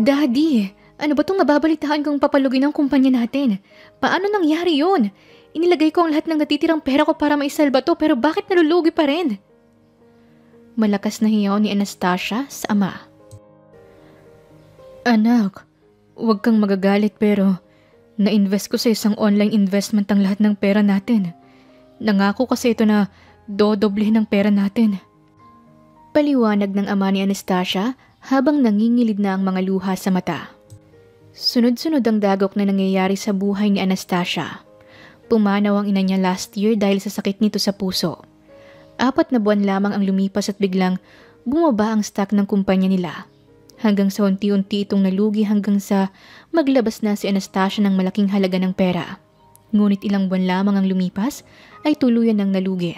Daddy, ano ba itong nababalitaan kong papalugin ng kumpanya natin? Paano nangyari yun? Inilagay ko ang lahat ng natitirang pera ko para maisalba to pero bakit nalulugi pa rin? Malakas na hiyaw ni Anastasia sa ama. Anak, huwag kang magagalit pero na-invest ko sa isang online investment ang lahat ng pera natin. Nangako kasi ito na dodoblehin ang pera natin. Paliwanag ng ama ni Anastasia habang nangingilid na ang mga luha sa mata. Sunod-sunod ang dagok na nangyayari sa buhay ni Anastasia. Pumanaw ang ina niya last year dahil sa sakit nito sa puso. 4 na buwan lamang ang lumipas at biglang bumaba ang stock ng kumpanya nila. Hanggang sa unti-unti itong nalugi hanggang sa maglabas na si Anastasia ng malaking halaga ng pera. Ngunit ilang buwan lamang ang lumipas ay tuluyan ng nalugi.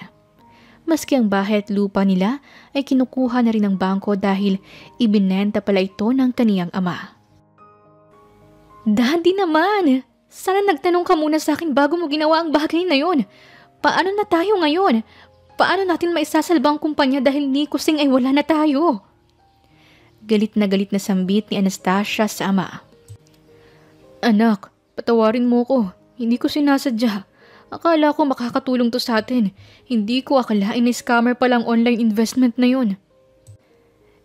Maski ang bahay at lupa nila ay kinukuha na rin ng bangko dahil ibinenta pala ito ng kaniyang ama. Daddy naman! Sana nagtanong ka muna sa akin bago mo ginawa ang bagay na yon. Paano na tayo ngayon? Paano natin maisasalba ang kumpanya dahil ni Kusing ay wala na tayo? Galit na sambit ni Anastasia sa ama. Anak, patawarin mo ko. Hindi ko sinasadya. Akala ko makakatulong to sa atin. Hindi ko akalain na scammer palang online investment na yun.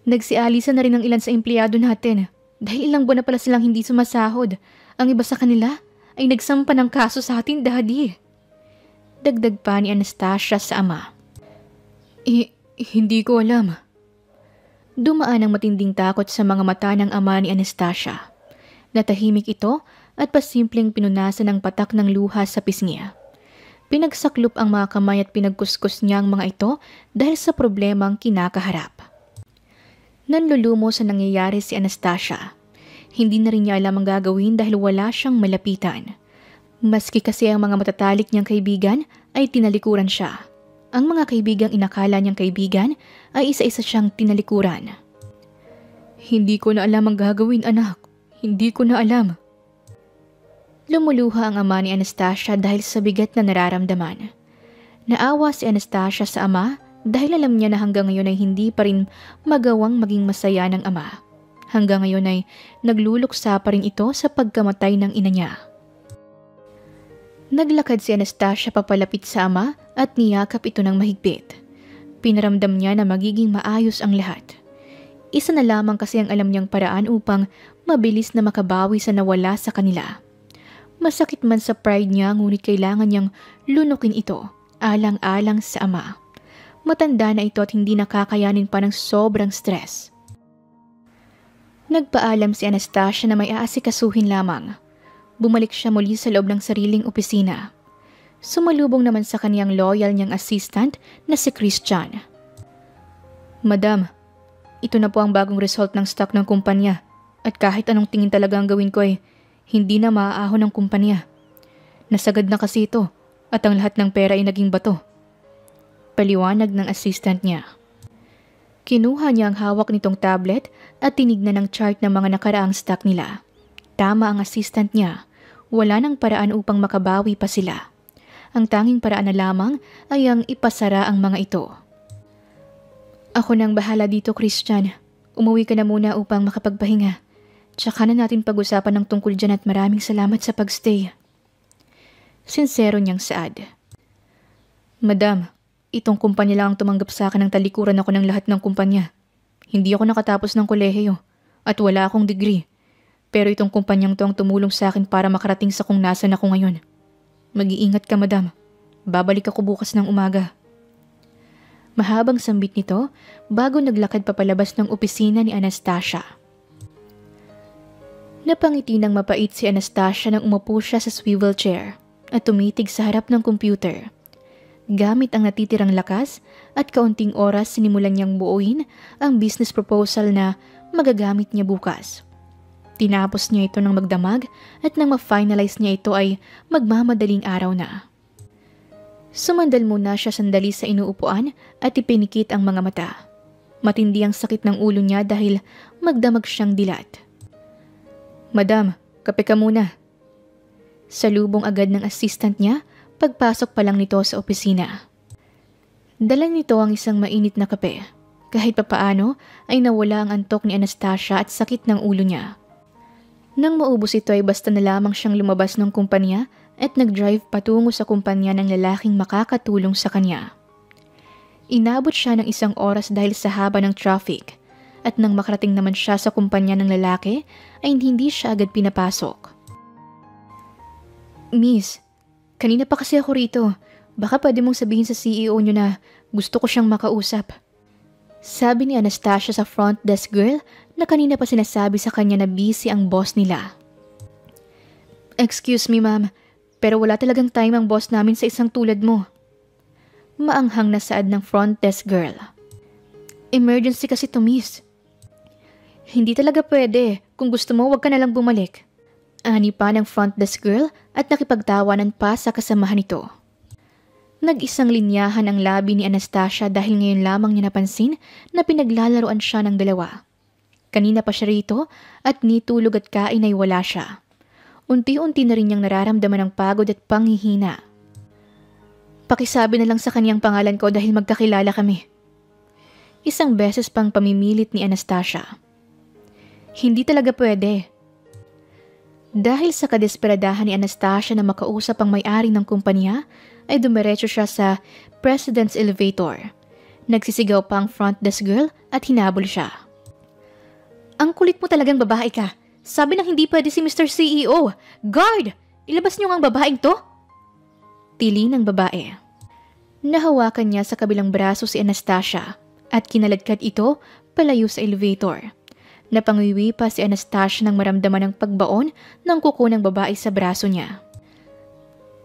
Nagsialisa na rin ang ilan sa empleyado natin. Dahil ilang buwan na pala silang hindi sumasahod. Ang iba sa kanila ay nagsampa ng kaso sa atin, Daddy. Dagdag pa ni Anastasia sa ama. Hindi ko alam. Dumaan ang matinding takot sa mga mata ng ama ni Anastasia. Natahimik ito at pasimpleng pinunasan ng patak ng luha sa pisngi. Pinagsaklop ang mga kamay at pinagkuskus niya ang mga ito dahil sa problemang kinakaharap. Nanlulumo sa nangyayari si Anastasia. Hindi na rin niya alam ang gagawin dahil wala siyang malapitan. Maski kasi ang mga matatalik niyang kaibigan ay tinalikuran siya. Ang mga kaibigang inakala niyang kaibigan ay isa-isa siyang tinalikuran. Hindi ko na alam ang gagawin, anak. Hindi ko na alam. Lumuluha ang ama ni Anastasia dahil sa bigat na nararamdaman. Naawa si Anastasia sa ama dahil alam niya na hanggang ngayon ay hindi pa rin magawang maging masaya ng ama. Hanggang ngayon ay nagluluksa pa rin ito sa pagkamatay ng ina niya. Naglakad si Anastasia papalapit sa ama at niyakap ito ng mahigpit. Pinaramdam niya na magiging maayos ang lahat. Isa na lamang kasi ang alam niyang paraan upang mabilis na makabawi sa nawala sa kanila. Masakit man sa pride niya ngunit kailangan niyang lunukin ito, alang-alang sa ama. Matanda na ito at hindi nakakayanin pa ng sobrang stress. Nagpaalam si Anastasia na may aasikasuhin lamang. Bumalik siya muli sa loob ng sariling opisina. Sumalubong naman sa kaniyang loyal niyang assistant na si Christian. Madam, ito na po ang bagong result ng stock ng kumpanya at kahit anong tingin talaga ang gawin ko ay hindi na maaahon ng kumpanya. Nasagad na kasi ito at ang lahat ng pera ay naging bato. Paliwanag ng assistant niya. Kinuha niya ang hawak nitong tablet at tinignan ang chart ng mga nakaraang stock nila. Tama ang assistant niya. Wala nang paraan upang makabawi pa sila. Ang tanging paraan na lamang ay ang ipasara ang mga ito. Ako nang bahala dito, Christian. Umuwi ka na muna upang makapagpahinga. Tsaka na natin pag-usapan ng tungkol dyan at maraming salamat sa pagstay. Sinsero niyang saad. Madam, itong kumpanya lang ang tumanggap sa akin ng talikuran ako ng lahat ng kumpanya. Hindi ako nakatapos ng kolehiyo at wala akong degree. Pero itong kumpanyang to ang tumulong sa akin para makarating sa kung nasan ako ngayon. Mag-iingat ka, madam. Babalik ako bukas ng umaga. Mahabang sambit nito bago naglakad papalabas ng opisina ni Anastasia. Napangiti ng mapait si Anastasia nang umupo siya sa swivel chair at tumitig sa harap ng computer. Gamit ang natitirang lakas at kaunting oras sinimulan niyang buuin ang business proposal na magagamit niya bukas. Tinapos niya ito ng magdamag at nang ma-finalize niya ito ay magmamadaling araw na. Sumandal muna siya sandali sa inuupuan at ipinikit ang mga mata. Matindi ang sakit ng ulo niya dahil magdamag siyang dilat. Madam, kape ka muna. Salubong agad ng assistant niya pagpasok pa lang nito sa opisina. Dala nito ang isang mainit na kape. Kahit papaano ay nawala ang antok ni Anastasia at sakit ng ulo niya. Nang maubos ito ay basta na lamang siyang lumabas ng kumpanya at nag-drive patungo sa kumpanya ng lalaking makakatulong sa kanya. Inabot siya ng 1 oras dahil sa haba ng traffic at nang makarating naman siya sa kumpanya ng lalaki ay hindi siya agad pinapasok. Miss, kanina pa kasi ako rito. Baka pwede mong sabihin sa CEO niyo na gusto ko siyang makausap. Sabi ni Anastasia sa front desk girl na kanina pa sinasabi sa kanya na busy ang boss nila. Excuse me ma'am, pero wala talagang time ang boss namin sa isang tulad mo. Maanghang na saad ng front desk girl. Emergency kasi to miss. Hindi talaga pwede. Kung gusto mo, wag ka na lang bumalik. Ani pa ng front desk girl at nakipagtawanan pa sa kasamahan nito. Nag-isang linyahan ang labi ni Anastasia dahil ngayon lamang niya napansin na pinaglalaroan siya ng dalawa. Kanina pa siya rito at nitulog at kain ay wala siya. Unti-unti na rin niyang nararamdaman ang pagod at panghihina. Pakisabi na lang sa kaniyang pangalan ko dahil magkakilala kami. Isang beses pang pamimilit ni Anastasia. Hindi talaga pwede. Dahil sa kadesperadahan ni Anastasia na makausap ang may-ari ng kumpanya, ay dumiretso siya sa President's Elevator. Nagsisigaw pa ang front desk girl at hinabol siya. Ang kulit mo talagang babae ka. Sabi nang hindi pwede si Mr. CEO. Guard! Ilabas niyo ang babaeng to? Tili ng babae. Nahawakan niya sa kabilang braso si Anastasia at kinaladkad ito palayo sa elevator. Napangiwi pa si Anastasia nang maramdaman ang pagbaon ng kuko ng babae sa braso niya.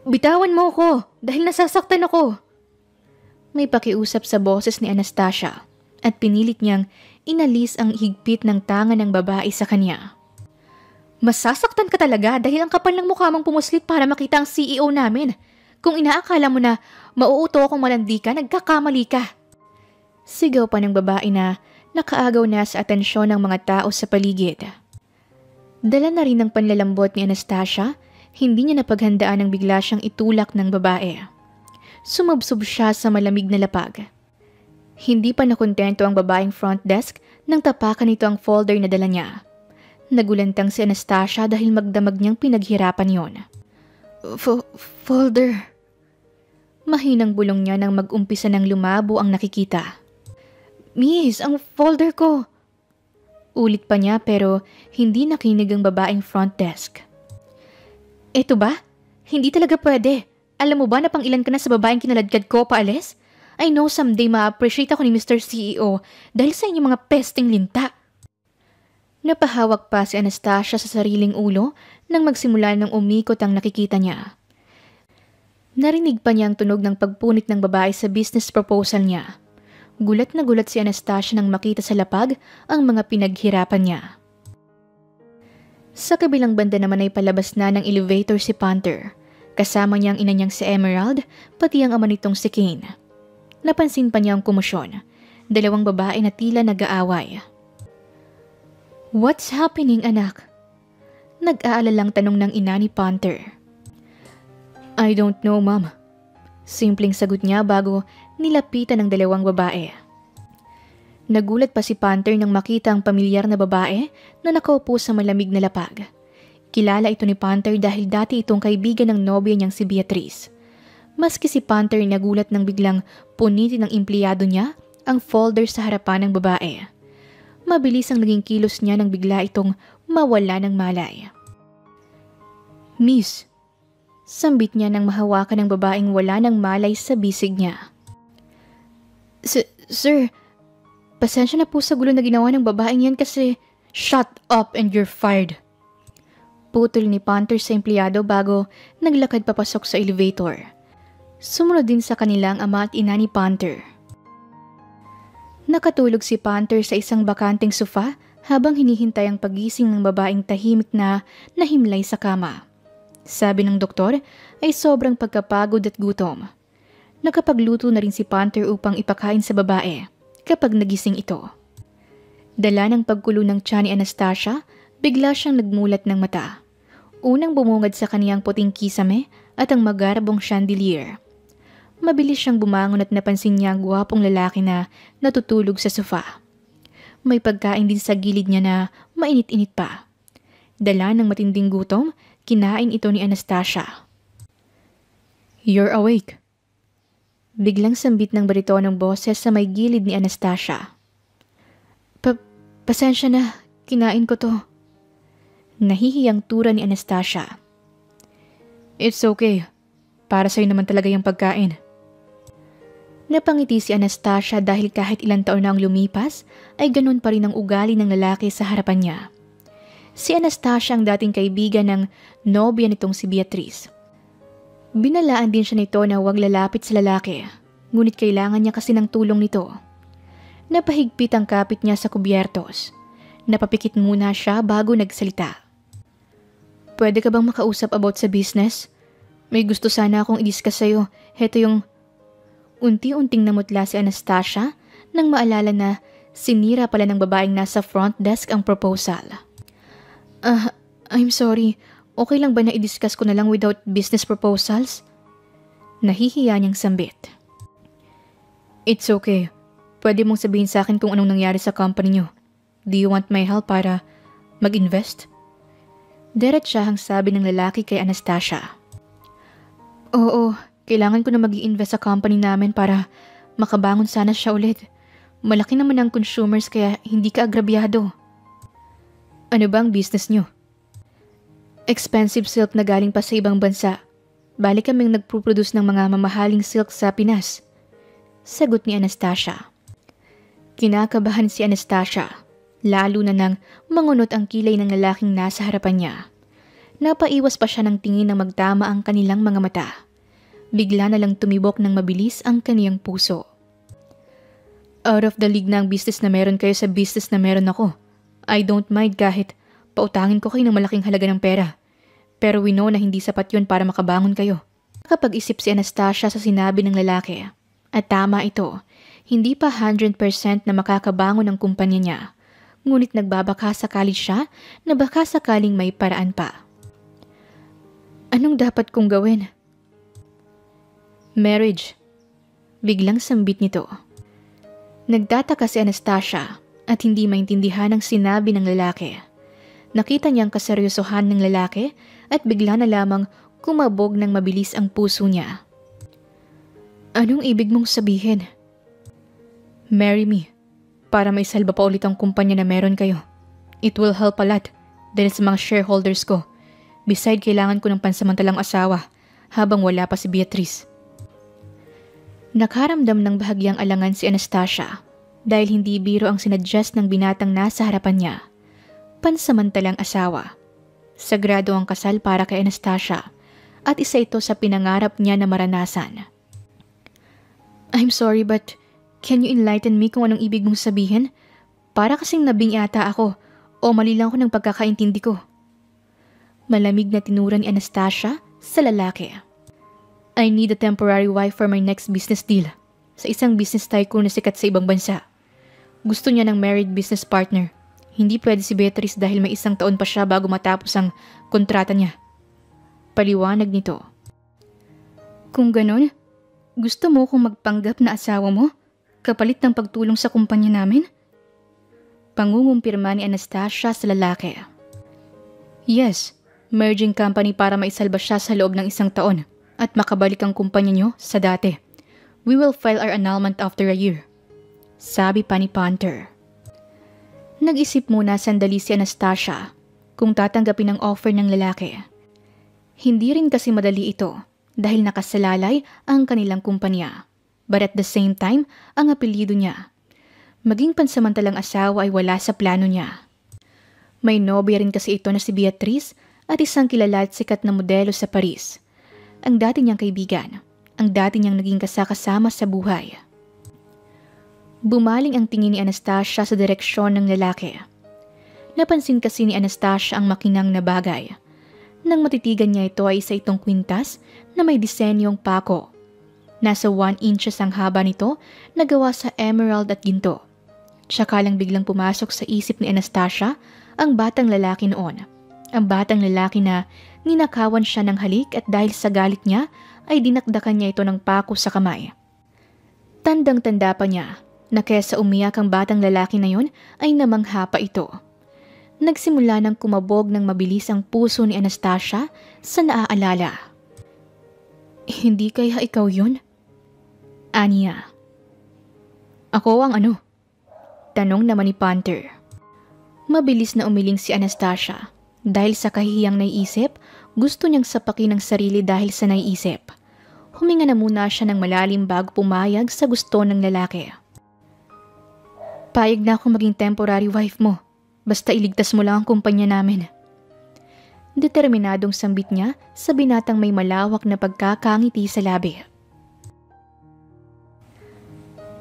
Bitawan mo ko dahil nasasaktan ako. May pakiusap sa boses ni Anastasia at pinilit niyang inalis ang higpit ng tangan ng babae sa kanya. Masasaktan ka talaga dahil ang kapal ng mukha mong pumuslit para makita ang CEO namin. Kung inaakala mo na mauuto akong malandi ka, nagkakamali ka. Sigaw pa ng babae na nakaagaw na sa atensyon ng mga tao sa paligid. Dala na rin ng panlalambot ni Anastasia, hindi niya napaghandaan ang bigla siyang itulak ng babae. Sumubsob siya sa malamig na lapag. Hindi pa nakontento ang babaeng front desk nang tapakan nito ang folder na dala niya. Nagulantang si Anastasia dahil magdamag niyang pinaghirapan yon. Folder. Mahinang bulong niya nang mag-umpisa ng lumabo ang nakikita. Miss, ang folder ko. Ulit pa niya pero hindi nakinig ang babaeng front desk. Eto ba? Hindi talaga pwede. Alam mo ba na pang ilan ka na sa babaeng kinaladkad ko paalis? I know someday ma-appreciate ako ni Mr. CEO dahil sa inyong mga pesting linta. Napahawak pa si Anastasia sa sariling ulo nang magsimula ng umikot ang nakikita niya. Narinig pa niya ang tunog ng pagpunit ng babae sa business proposal niya. Gulat na gulat si Anastasia nang makita sa lapag ang mga pinaghirapan niya. Sa kabilang banda naman ay palabas na ng elevator si Panther. Kasama niya ang ina niyang si Emerald, pati ang ama nitong si Kane. Napansin pa niya ang komosyon. 2 babae na tila nag-aaway. What's happening, anak? Nag-aalalang tanong ng ina ni Panther. I don't know, ma'am. Simpleng sagot niya bago nilapitan ng 2 babae. Nagulat pa si Panther nang makita ang pamilyar na babae na nakaupo sa malamig na lapag. Kilala ito ni Panther dahil dati itong kaibigan ng nobya niyang si Beatrice. Maski si Panther nagulat nang biglang punitin ng empleyado niya ang folder sa harapan ng babae. Mabilis ang naging kilos niya nang bigla itong mawala ng malay. Miss, sambit niya nang mahawakan ng babaeng wala ng malay sa bisig niya. Sir, pasensya na po sa gulo na ginawa ng babaeng yan kasi shut up and you're fired. Putol ni Panther sa empleyado bago naglakad papasok sa elevator. Sumunod din sa kanila ang ama at ina ni Panther. Nakatulog si Panther sa isang bakanteng sofa habang hinihintay ang pagising ng babaeng tahimik na nahimlay sa kama. Sabi ng doktor ay sobrang pagkapagod at gutom. Nakapagluto na rin si Panther upang ipakain sa babae kapag nagising ito. Dala ng pagkulo ng tiyan ni Anastasia, bigla siyang nagmulat ng mata. Unang bumungad sa kaniyang puting kisame at ang magarabong chandelier. Mabilis siyang bumangon at napansin niya ang gwapong lalaki na natutulog sa sofa. May pagkain din sa gilid niya na mainit-init pa. Dala ng matinding gutom, kinain ito ni Anastasia. "You're awake." Biglang sambit ng baritonong boses sa may gilid ni Anastasia. Pasensya na, kinain ko to." Nahihiyang tura ni Anastasia. "It's okay. Para sa'yo naman talaga yung pagkain." Napangiti si Anastasia dahil kahit ilang taon na ang lumipas, ay ganun pa rin ang ugali ng lalaki sa harapan niya. Si Anastasia ang dating kaibigan ng nobya nitong si Beatriz. Binalaan din siya nito na huwag lalapit sa lalaki, ngunit kailangan niya kasi ng tulong nito. Napahigpit ang kapit niya sa kubyertos. Napapikit muna siya bago nagsalita. "Pwede ka bang makausap about sa business? May gusto sana akong i-discuss sa'yo. Heto yung..." Unti-unting namutla si Anastasia nang maalala na sinira pala ng babaeng nasa front desk ang proposal. I'm sorry. Okay lang ba na i-discuss ko na lang without business proposals?" Nahihiya niyang sambit. "It's okay. Pwede mong sabihin sa akin kung anong nangyari sa company niyo. Do you want my help para mag-invest?" Diretsahang sabi ng lalaki kay Anastasia. "Oo, kailangan ko na mag-i-invest sa company namin para makabangon sana siya ulit. Malaki naman ang consumers kaya hindi ka agrabyado." "Ano ba ang business niyo?" "Expensive silk na galing pa sa ibang bansa. Bali kaming nagpo-produce ng mga mamahaling silk sa Pinas," sagot ni Anastasia. Kinakabahan si Anastasia, lalo na nang mangunot ang kilay ng lalaking nasa harapan niya. Napaiwas pa siya ng tingin na magtama ang kanilang mga mata. Bigla na lang tumibok ng mabilis ang kaniyang puso. "Out of the league na ang business na meron kayo sa business na meron ako. I don't mind kahit pautangin ko kayo ng malaking halaga ng pera. Pero we know na hindi sapat yun para makabangon kayo." Nakapag-isip si Anastasia sa sinabi ng lalaki. At tama ito. Hindi pa 100% na makakabangon ang kumpanya niya. Ngunit nagbabaka sakali siya na baka sakaling may paraan pa. "Anong dapat kong gawin?" "Marriage." Biglang sambit nito. Nagtataka si Anastasia at hindi maintindihan ang sinabi ng lalaki. Nakita niya ang kaseryosohan ng lalaki at bigla na lamang kumabog ng mabilis ang puso niya. "Anong ibig mong sabihin?" "Marry me. Para maisalba pa ulit ang kumpanya na meron kayo. It will help a lot dahil sa mga shareholders ko. Beside, kailangan ko ng pansamantalang asawa habang wala pa si Beatriz." Nakaramdam ng bahagyang alangan si Anastasia dahil hindi biro ang sinadjust ng binatang nasa harapan niya. Pansamantalang asawa. Sagrado ang kasal para kay Anastasia at isa ito sa pinangarap niya na maranasan. "I'm sorry but can you enlighten me kung anong ibig mong sabihin? Para kasing nabing yata ako o mali lang ako ng pagkakaintindi ko." Malamig na tinura ni Anastasia sa lalaki. "I need a temporary wife for my next business deal sa isang business tycoon na sikat sa ibang bansa. Gusto niya ng married business partner. Hindi pwede si Beatriz dahil may 1 taon pa siya bago matapos ang kontrata niya." Paliwanag nito. "Kung ganon, gusto mo kong magpanggap na asawa mo kapalit ng pagtulong sa kumpanya namin?" Pangungumpirma ni Anastasia sa lalaki. "Yes, merging company para maisalba siya sa loob ng 1 taon at makabalik ang kumpanya niyo sa dati. We will file our annulment after a year," sabi pa ni Punter. Nag-isip muna sandali si Anastasia kung tatanggapin ang offer ng lalaki. Hindi rin kasi madali ito dahil nakasalalay ang kanilang kumpanya. But at the same time, ang apelyido niya. Maging pansamantalang asawa ay wala sa plano niya. May nobya rin kasi ito na si Beatriz at isang kilala at sikat na modelo sa Paris. Ang dati niyang kaibigan, ang dati niyang naging kasakasama sa buhay. Bumaling ang tingin ni Anastasia sa direksyon ng lalaki. Napansin kasi ni Anastasia ang makinang na bagay. Nang matitigan niya ito ay isa itong kwintas na may disenyong pako. Nasa 1 inches ang haba nito na gawa sa emerald at ginto. Tsaka lang biglang pumasok sa isip ni Anastasia ang batang lalaki noon. Ang batang lalaki na ninakawan siya ng halik at dahil sa galit niya ay dinakdakan niya ito ng pako sa kamay. Tandang-tanda pa niya na kesa umiyak ang batang lalaki na yon ay namangha pa ito. Nagsimula ng kumabog ng mabilis ang puso ni Anastasia sa naaalala. Hindi kaya ikaw yun? Anya. Ako ang ano? Tanong naman ni Panther. Mabilis na umiling si Anastasia. Dahil sa kahihiyang naiisip, gusto niyang sapakin ang sarili dahil sa naiisip. Huminga na muna siya ng malalim bago pumayag sa gusto ng lalaki. Payag na akong maging temporary wife mo. Basta iligtas mo lang ang kumpanya namin. Determinadong sambit niya sa binatang may malawak na pagkakangiti sa labi.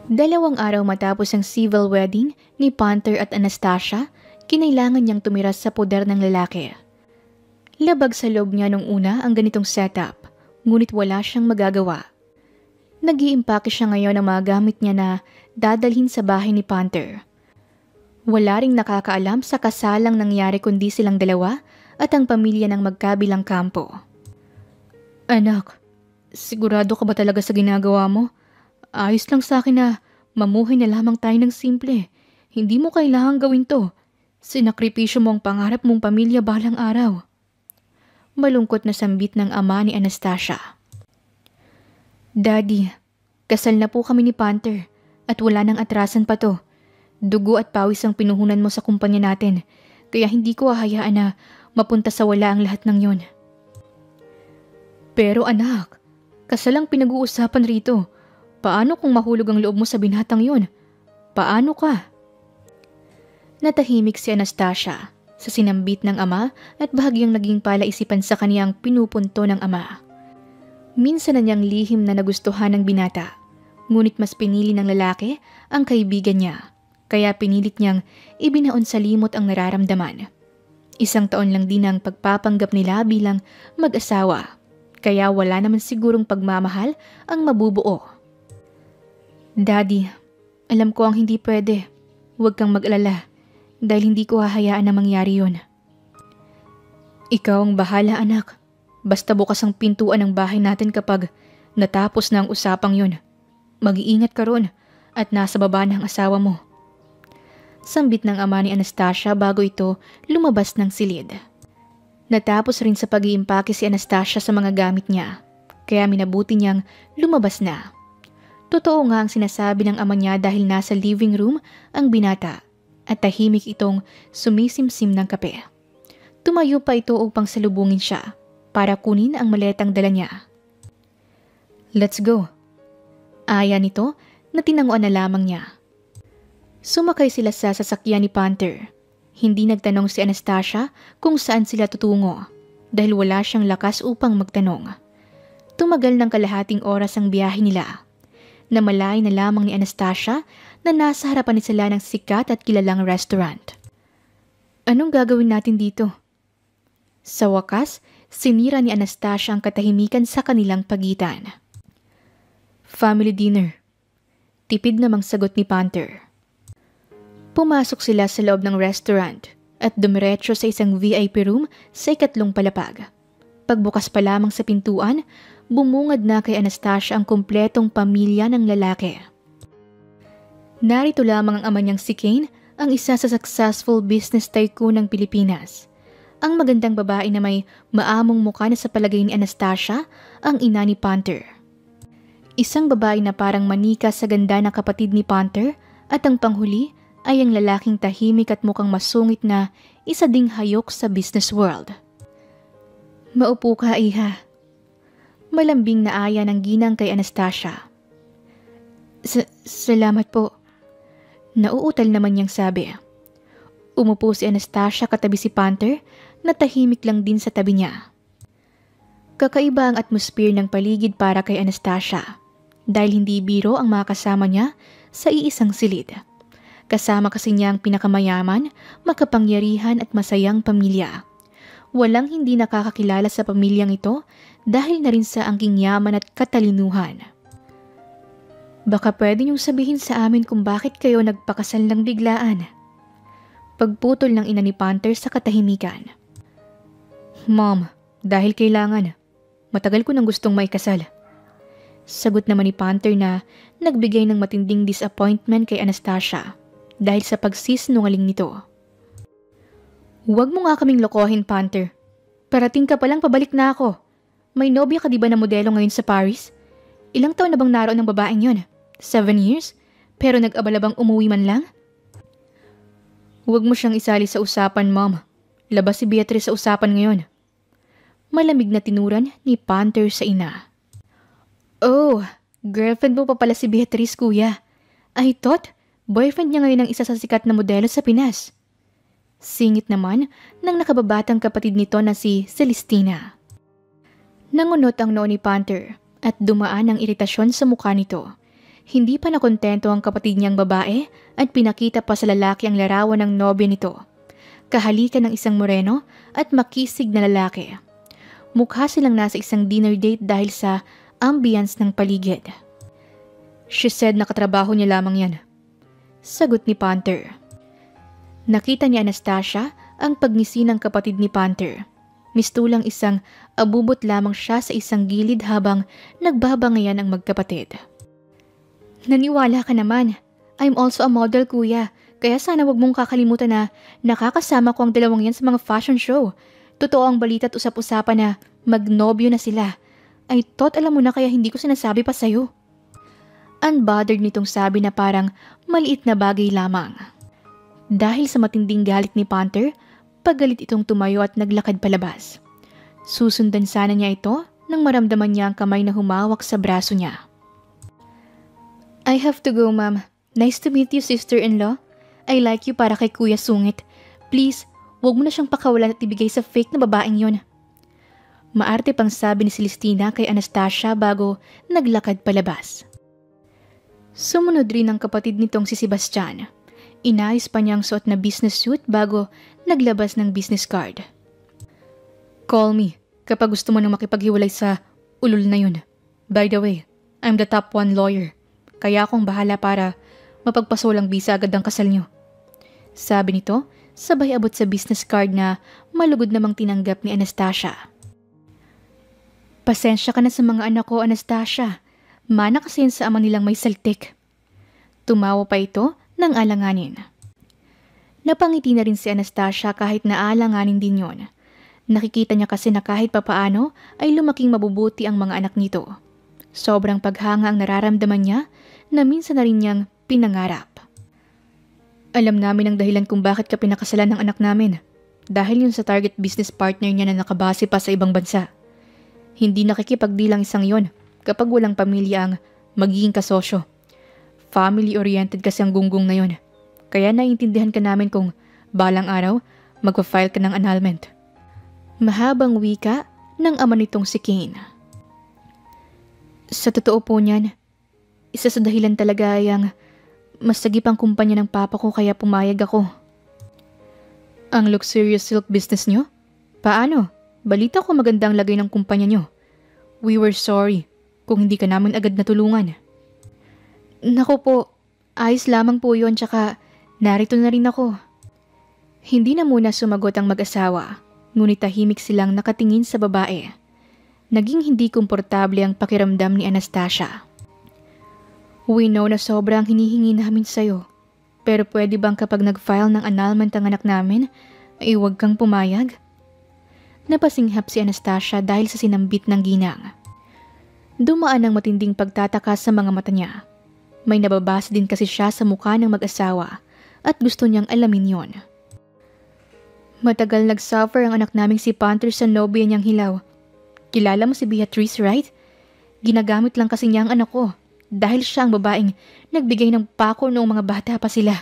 2 araw matapos ang civil wedding ni Panther at Anastasia, kinailangan niyang tumira sa poder ng lalaki. Labag sa loob niya nung una ang ganitong setup, ngunit wala siyang magagawa. Nag-iimpake siya ngayon ng mga gamit niya na dadalhin sa bahay ni Panther. Wala ring nakakaalam sa kasalang nangyari kundi silang dalawa at ang pamilya ng magkabilang kampo. Anak, sigurado ka ba talaga sa ginagawa mo? Ayos lang sa akin na mamuhay na lamang tayo ng simple. Hindi mo kailangang gawin to. Sinakripisyo mo ang pangarap mong pamilya balang araw. Malungkot na sambit ng ama ni Anastasia. Daddy, kasal na po kami ni Panther at wala nang atrasan pa to. Dugo at pawis ang pinuhunan mo sa kumpanya natin, kaya hindi ko hahayaan na mapunta sa wala ang lahat ng yon. Pero anak, kasal ang pinag-uusapan rito. Paano kung mahulog ang loob mo sa binatang yon? Paano ka? Natahimik si Anastasia sa sinambit ng ama at bahagyang naging palaisipan sa kaniyang pinupunto ng ama. Minsan na niyang lihim na nagustuhan ng binata, ngunit mas pinili ng lalaki ang kaibigan niya. Kaya pinilit niyang ibinaon sa limot ang nararamdaman. 1 taon lang din ang pagpapanggap nila bilang mag-asawa, kaya wala naman sigurong pagmamahal ang mabubuo. Daddy, alam ko ang hindi pwede. Huwag kang mag-alala dahil hindi ko hahayaan na mangyari yun. Ikaw ang bahala anak. Basta bukas ang pintuan ng bahay natin kapag natapos na ang usapang yun. Mag-iingat ka ron at nasa baba na ang asawa mo. Sambit ng ama ni Anastasia bago ito lumabas ng silid. Natapos rin sa pag-iimpake si Anastasia sa mga gamit niya, kaya minabuti niyang lumabas na. Totoo nga ang sinasabi ng ama niya dahil nasa living room ang binata at tahimik itong sumisimsim ng kape. Tumayo pa ito upang salubungin siya para kunin ang maletang dala niya. Let's go. Aya nito na tinanguan na lamang niya. Sumakay sila sa sasakyan ni Panther. Hindi nagtanong si Anastasia kung saan sila tutungo dahil wala siyang lakas upang magtanong. Tumagal ng kalahating oras ang biyahe nila. Namalay na lamang ni Anastasia na nasa harapan sila ng sikat at kilalang restaurant. Anong gagawin natin dito? Sa wakas, sinira ni Anastasia ang katahimikan sa kanilang pagitan. Family dinner. Tipid namang sagot ni Panther. Pumasok sila sa loob ng restaurant at dumiretso sa isang VIP room sa 2 palapag. Pagbukas pa lamang sa pintuan, bumungad na kay Anastasia ang kumpletong pamilya ng lalaki. Narito lamang ang ama niyang si Kane, ang isa sa successful business tycoon ng Pilipinas. Ang magandang babae na may maamong mukha na sa palagay ni Anastasia, ang ina ni Panther. Isang babae na parang manika sa ganda na kapatid ni Panther at ang panghuli ay ang lalaking tahimik at mukhang masungit na isa ding hayok sa business world. Maupo ka, iha. Malambing na aya ng ginang kay Anastasia. Salamat po. Nauutal naman niyang sabi. Umupo si Anastasia katabi si Panther na tahimik lang din sa tabi niya. Kakaiba ang atmosphere ng paligid para kay Anastasia dahil hindi biro ang mga kasama niya sa iisang silid. Kasama kasi niya ang pinakamayaman, makapangyarihan at masayang pamilya. Walang hindi nakakakilala sa pamilyang ito dahil na rin sa angking yaman at katalinuhan. Baka pwede niyong sabihin sa amin kung bakit kayo nagpakasal ng biglaan. Pagputol ng ina ni Panther sa katahimikan. Mom, dahil kailangan. Matagal ko nang gustong maikasal. Sagot naman ni Panther na nagbigay ng matinding disappointment kay Anastasia dahil sa pagsisinungaling nito. Huwag mo nga kaming lokohin, Panther. Parating ka palang pabalik na ako. May nobya ka di ba na modelo ngayon sa Paris? Ilang taon na bang naroon ng babaeng yun? 7 years? Pero nag-abala bang umuwi man lang? Huwag mo siyang isali sa usapan, Mom. Labas si Beatrice sa usapan ngayon. Malamig na tinuran ni Panther sa ina. Oh, girlfriend mo pa pala si Beatrice, kuya. I thought, boyfriend niya ngayon ang isa sa sikat na modelo sa Pinas. Singit naman ng nakababatang kapatid nito na si Celestina. Nangunot ang noo ni Panther at dumaan ang iritasyon sa mukha nito. Hindi pa nakontento ang kapatid niyang babae at pinakita pa sa lalaki ang larawan ng nobya nito. Kahalikan ng isang moreno at makisig na lalaki. Mukha silang nasa isang dinner date dahil sa ambience ng paligid. She said nakatrabaho niya lamang yan. Sagot ni Panther. Nakita ni Anastasia ang pagngisi ng kapatid ni Panther. Mistulang isang abubot lamang siya sa isang gilid habang nagbabangayan ang magkapatid. Naniwala ka naman. I'm also a model, kuya. Kaya sana wag mong kakalimutan na nakakasama ko ang dalawang yan sa mga fashion show. Totoo ang balita at usap-usapan na magnobyo na sila. I thought alam mo na kaya hindi ko sinasabi pa sa'yo. Unbothered nitong sabi na parang maliit na bagay lamang. Dahil sa matinding galit ni Panther, pagalit itong tumayo at naglakad palabas. Susundan sana niya ito nang maramdaman niya ang kamay na humawak sa braso niya. I have to go, ma'am. Nice to meet you, sister-in-law. I like you para kay Kuya Sungit. Please, huwag mo na siyang pakawalan at ibigay sa fake na babaeng yun. Maarte pang sabi ni Celestina kay Anastasia bago naglakad palabas. Sumunod rin ang kapatid nitong si Sebastian. Inayos pa niyang suot na business suit bago naglabas ng business card. Call me kapag gusto mo nang makipaghiwalay sa ulol na yun. By the way, I'm the top 1 lawyer. Kaya akong bahala para mapagpasolang bisa agad ang kasal niyo. Sabi nito, sabay abot sa business card na malugod namang tinanggap ni Anastasia. Pasensya ka na sa mga anak ko, Anastasia. Mana kasi sa ama nilang may saltik. Tumawa pa ito ng alanganin. Napangiti na rin si Anastasia kahit naalanganin din yon. Nakikita niya kasi na kahit papaano ay lumaking mabubuti ang mga anak nito. Sobrang paghanga ang nararamdaman niya na minsan na rin niyang pinangarap. Alam namin ang dahilan kung bakit ka pinakasalan ng anak namin. Dahil yun sa target business partner niya na nakabase pa sa ibang bansa. Hindi nakikipagdilang isang yon kapag walang pamilya ang magiging kasosyo. Family-oriented kasi ang gunggong na yon. Kaya naiintindihan ka namin kung balang araw magpa-file ka ng annulment. Mahabang wika ng ama nitong si Kane. Sa totoo po niyan, isa sa dahilan talaga ay ang mas sagipang kumpanya ng papa ko kaya pumayag ako. Ang luxurious silk business niyo? Paano? Balita ko magandang lagay ng kumpanya niyo. We were sorry kung hindi ka namin agad natulungan. Naku po, ayos lamang po yun tsaka narito na rin ako. Hindi na muna sumagot ang mag-asawa, ngunit tahimik silang nakatingin sa babae. Naging hindi komportable ang pakiramdam ni Anastasia. We know na sobrang hinihingi namin sa'yo. Pero pwede bang kapag nag-file ng annulment ang anak namin, ay huwag kang pumayag? Napasinghap si Anastasia dahil sa sinambit ng ginang. Dumaan ang matinding pagtataka sa mga mata niya. May nababasa din kasi siya sa mukha ng mag-asawa at gusto niyang alamin yon. Matagal nag-suffer ang anak naming si Panther sa nobya niyang hilaw. Kilala mo si Beatrice, right? Ginagamit lang kasi niya ang anak ko dahil siya ang babaeng nagbigay ng pako noong mga bata pa sila.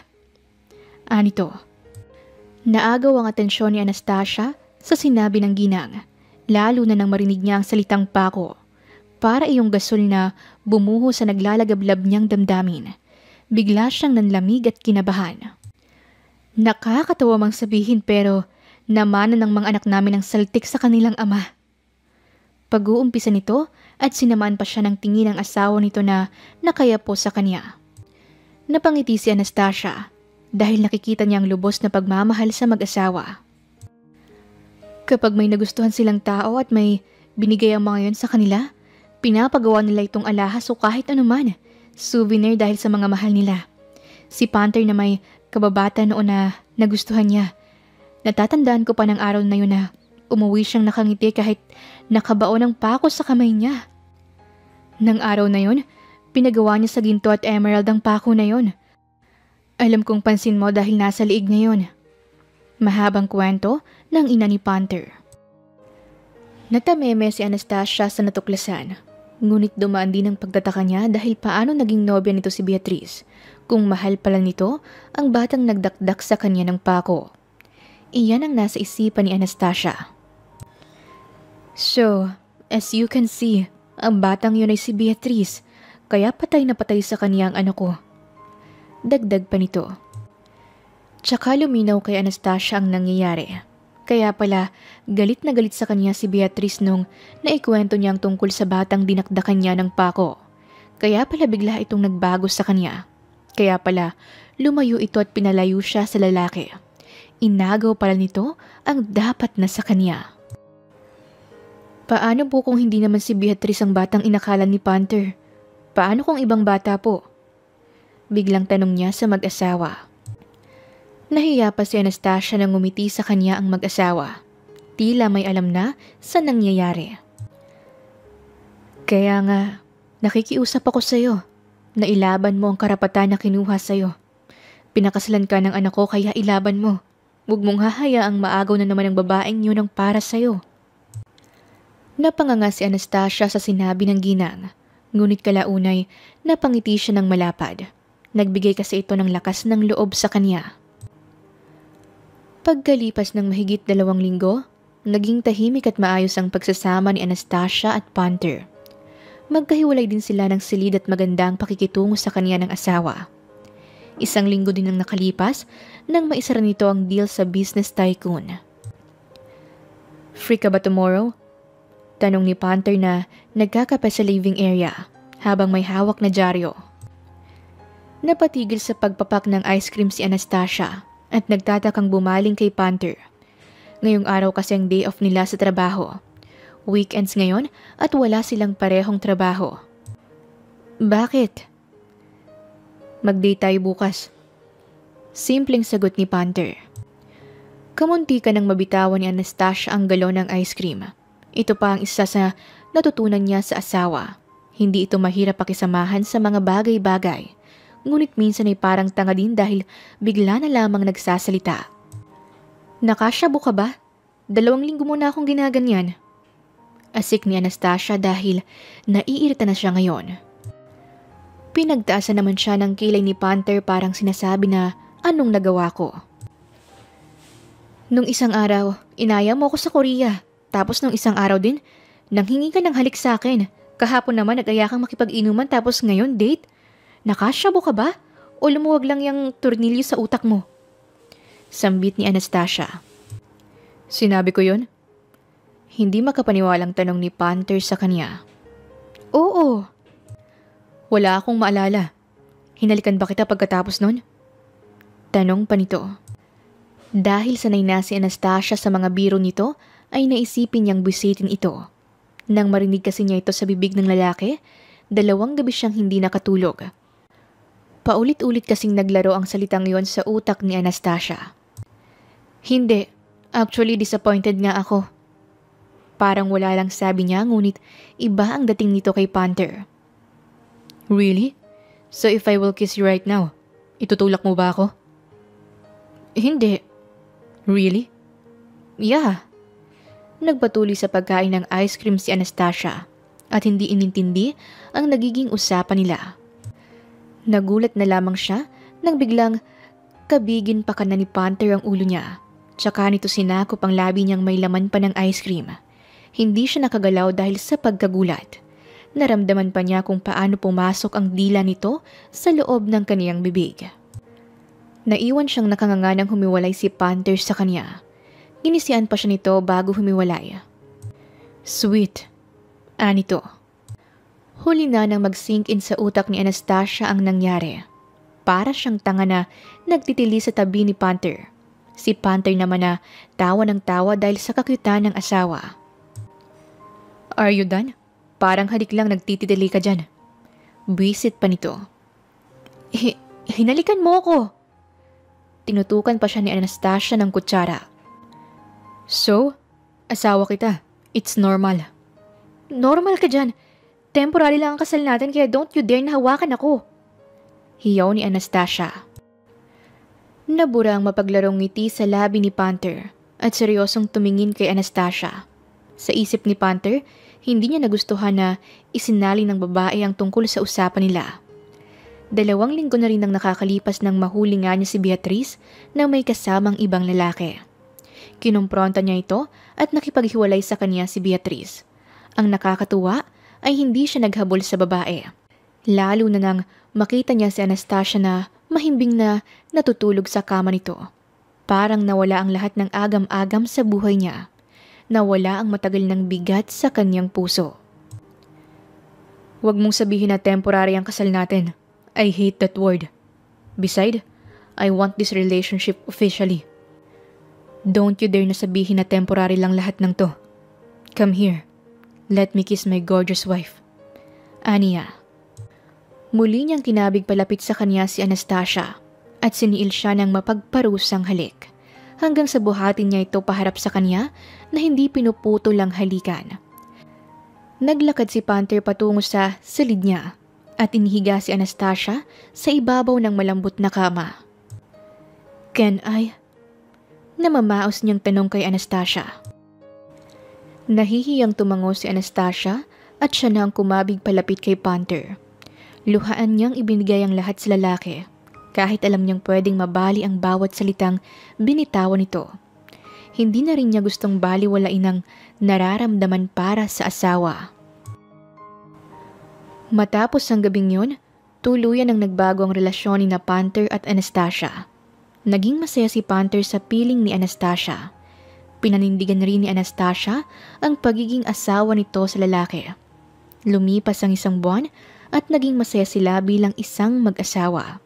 Anito. Naagaw ang atensyon ni Anastasia sa sinabi ng ginang, lalo na nang marinig niya ang salitang pako. Para iyong gasol na bumuho sa naglalagablab niyang damdamin. Bigla siyang nanlamig at kinabahan. Nakakatawa mang sabihin pero namana ng mga anak namin ang saltik sa kanilang ama. Pag-uumpisa nito at sinamaan pa siya ng tingin ng asawa nito na nakayapo sa kanya. Napangiti si Anastasia dahil nakikita niya ang lubos na pagmamahal sa mag-asawa. Kapag may nagustuhan silang tao at may binigay ang mga yon sa kanila, pinapagawa nila itong alahas o kahit anuman, souvenir dahil sa mga mahal nila. Si Panther na may kababata noon na nagustuhan niya. Natatandaan ko pa ng araw na yun na umuwi siyang nakangiti kahit nakabao ng pako sa kamay niya. Nang araw na yun, pinagawa niya sa ginto at emerald ang pako na yun. Alam kong pansin mo dahil nasa liig ngayon. Mahabang kwento ng ina ni Panther. Natameme si Anastasia sa natuklasan. Ngunit dumaan din ang pagtataka niya dahil paano naging nobya nito si Beatrice kung mahal pala nito ang batang nagdakdak sa kanya ng pako. Iyan ang nasa isipan ni Anastasia. So, as you can see, ang batang yun ay si Beatrice, kaya patay na patay sa kanya ang anak ko. Dagdag pa nito. Tsaka luminaw kay Anastasia ang nangyayari. Kaya pala, galit na galit sa kanya si Beatrice nung naikwento niyang tungkol sa batang dinakdakan niya ng pako. Kaya pala bigla itong nagbago sa kanya. Kaya pala, lumayo ito at pinalayo siya sa lalaki. Inagaw pala nito ang dapat na sa kanya. Paano po kung hindi naman si Beatrice ang batang inakala ni Panther? Paano kung ibang bata po? Biglang tanong niya sa mag-asawa. Nahiya pa si Anastasia nang ngumiti sa kanya ang mag-asawa. Tila may alam na sa nangyayari. Kaya nga, nakikiusap ako sa'yo. Nailaban mo ang karapatan na kinuha sa'yo. Pinakasalan ka ng anak ko kaya ilaban mo. Huwag mong hahayaang maagaw na naman ang babaeng yun ang para sa'yo. Napanganga si Anastasia sa sinabi ng ginang. Ngunit kalaunay, napangiti siya ng malapad. Nagbigay kasi ito ng lakas ng loob sa kanya. Pagkalipas ng mahigit 2 linggo, naging tahimik at maayos ang pagsasama ni Anastasia at Panther. Magkahiwalay din sila ng silid at magandang pakikitungo sa kanya ng asawa. 1 linggo din ang nakalipas nang maisara nito ang deal sa business tycoon. Free ka ba tomorrow? Tanong ni Panther na nagkakape sa living area habang may hawak na dyaryo. Napatigil sa pagpapak ng ice cream si Anastasia at nagtatakang bumaling kay Panther. Ngayong araw kasi ang day off nila sa trabaho. Weekends ngayon at wala silang parehong trabaho. Bakit? Mag-date tayo bukas. Simpleng sagot ni Panther. Kamunti ka nang mabitawan ni Anastasia ang galon ng ice cream. Ito pa ang isa sa natutunan niya sa asawa. Hindi ito mahirap pakisamahan sa mga bagay-bagay. Ngunit minsan ay parang tanga din dahil bigla na lamang nagsasalita. Nakasyabo ka ba? 2 linggo muna akong ginaganyan. Asik ni Anastasia dahil naiirita na siya ngayon. Pinagtaasan naman siya ng kilay ni Panther parang sinasabi na anong nagawa ko. Nung isang araw, inaya mo ako sa Korea. Tapos nung isang araw din, nanghingi ka ng halik sa akin. Kahapon naman nag-aya kang makipag-inuman tapos ngayon date? Nakasyabo ka ba? O lumuwag lang yung tornilyo sa utak mo? Sambit ni Anastasia. Sinabi ko yun? Hindi makapaniwalang tanong ni Panther sa kanya. Oo. Wala akong maalala. Hinalikan ba kita pagkatapos nun? Tanong pa nito. Dahil sanay na si Anastasia sa mga biro nito, ay naisipin niyang bisitin ito. Nang marinig kasi niya ito sa bibig ng lalaki, 2 gabi siyang hindi nakatulog. Paulit-ulit kasing naglaro ang salitang yon sa utak ni Anastasia. Hindi, actually disappointed nga ako. Parang wala lang sabi niya ngunit iba ang dating nito kay Panther. Really? So if I will kiss you right now, itutulak mo ba ako? Hindi. Really? Yeah. Nagpatuloy sa pagkain ng ice cream si Anastasia at hindi inintindi ang nagiging usapan nila. Nagulat na lamang siya nang biglang kabigin pa kana ni Panther ang ulo niya. Tsaka nito sinakop ang labi niyang may laman pa ng ice cream. Hindi siya nakagalaw dahil sa pagkagulat. Naramdaman pa niya kung paano pumasok ang dila nito sa loob ng kaniyang bibig. Naiwan siyang nakanganga nang humiwalay si Panther sa kanya. Ginisian pa siya nito bago humiwalay. Sweet. Anito. Huli na nang mag-sink in sa utak ni Anastasia ang nangyari. Para siyang tanga na nagtitili sa tabi ni Panther. Si Panther naman na tawa ng tawa dahil sa kakyutan ng asawa. Are you done? Parang halik lang nagtitili ka dyan. Bisit pa nito. Hinalikan mo ako. Tinutukan pa siya ni Anastasia ng kutsara. So, asawa kita. It's normal. Normal ka dyan. Temporary lang ang kasal natin kaya don't you dare na hawakan ako. Hiyaw ni Anastasia. Nabura ang mapaglarong ngiti sa labi ni Panther at seryosong tumingin kay Anastasia. Sa isip ni Panther, hindi niya nagustuhan na isinali ng babae ang tungkol sa usapan nila. 2 linggo na rin ang nakakalipas nang mahuli nga niya si Beatrice na may kasamang ibang lalaki. Kinumpronta niya ito at nakipaghiwalay sa kanya si Beatrice. Ang nakakatuwa ay hindi siya naghabol sa babae. Lalo na nang makita niya si Anastasia na mahimbing na natutulog sa kama nito. Parang nawala ang lahat ng agam-agam sa buhay niya. Nawala ang matagal ng bigat sa kanyang puso. Huwag mong sabihin na temporary ang kasal natin. I hate that word. Besides, I want this relationship officially. Don't you dare na sabihin na temporary lang lahat ng to. Come here. Let me kiss my gorgeous wife. Aniya. Muli niyang kinabig palapit sa kanya si Anastasia at siniil siya ng mapagparusang halik. Hanggang sa buhatin niya ito paharap sa kanya na hindi pinuputol ang halikan. Naglakad si Panther patungo sa silid niya at inihiga si Anastasia sa ibabaw ng malambot na kama. Can I? Namamaos niyang tanong kay Anastasia. Nahihiyang tumango si Anastasia at siya na ang kumabig palapit kay Panther. Luhaan niyang ibinigay ang lahat sa lalaki. Kahit alam niyang pwedeng mabali ang bawat salitang binitawan nito. Hindi na rin niya gustong baliwalain ang nararamdaman para sa asawa. Matapos ang gabing yun, tuluyan ang nagbago ang relasyon ni na Panther at Anastasia. Naging masaya si Panther sa piling ni Anastasia. Pinanindigan rin ni Anastasia ang pagiging asawa nito sa lalaki. Lumipas ang 1 buwan at naging masaya sila bilang isang mag-asawa.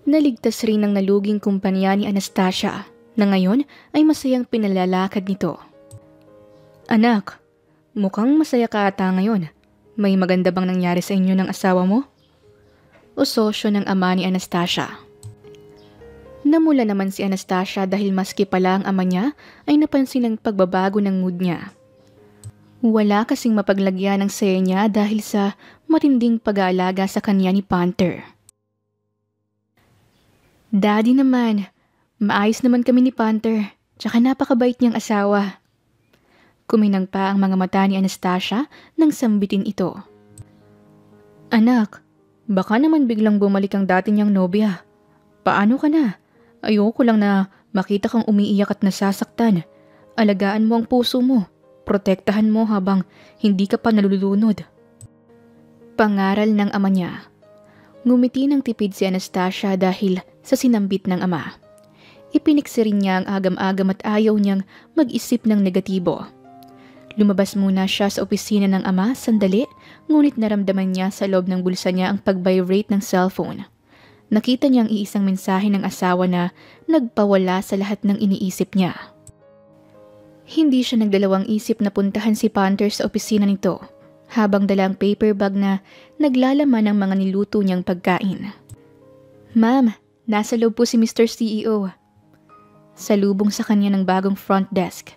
Naligtas rin ang naluging kumpanya ni Anastasia na ngayon ay masayang pinalalakad nito. Anak, mukhang masaya ka ata ngayon. May maganda bang nangyari sa inyo ng asawa mo? Usosyo ng ama ni Anastasia. Namula naman si Anastasia dahil maski pala ang ama niya ay napansin ang pagbabago ng mood niya. Wala kasing mapaglagyan ng saya niya dahil sa matinding pag-aalaga sa kanya ni Panther. Daddy naman, maayos naman kami ni Panther, tsaka napakabait niyang asawa. Kuminang pa ang mga mata ni Anastasia nang sambitin ito. Anak, baka naman biglang bumalik ang dati niyang nobya. Paano ka na? Ayoko lang na makita kang umiiyak at nasasaktan. Alagaan mo ang puso mo. Protektahan mo habang hindi ka pa nalulunod. Pangaral ng ama niya. Ngumiti ng tipid si Anastasia dahil sa sinambit ng ama. Ipiniksi rin niya ang agam-agam at ayaw niyang mag-isip ng negatibo. Lumabas muna siya sa opisina ng ama sandali, ngunit naramdaman niya sa loob ng bulsa niya ang pag-vibrate ng cellphone. Nakita niya ang iisang mensahe ng asawa na nagpawala sa lahat ng iniisip niya. Hindi siya nagdalawang isip na puntahan si Panther sa opisina nito, habang dala ang paper bag na naglalaman ng mga niluto niyang pagkain. Ma'am, nasa loob po si Mr. CEO. Salubong sa kanya ng bagong front desk.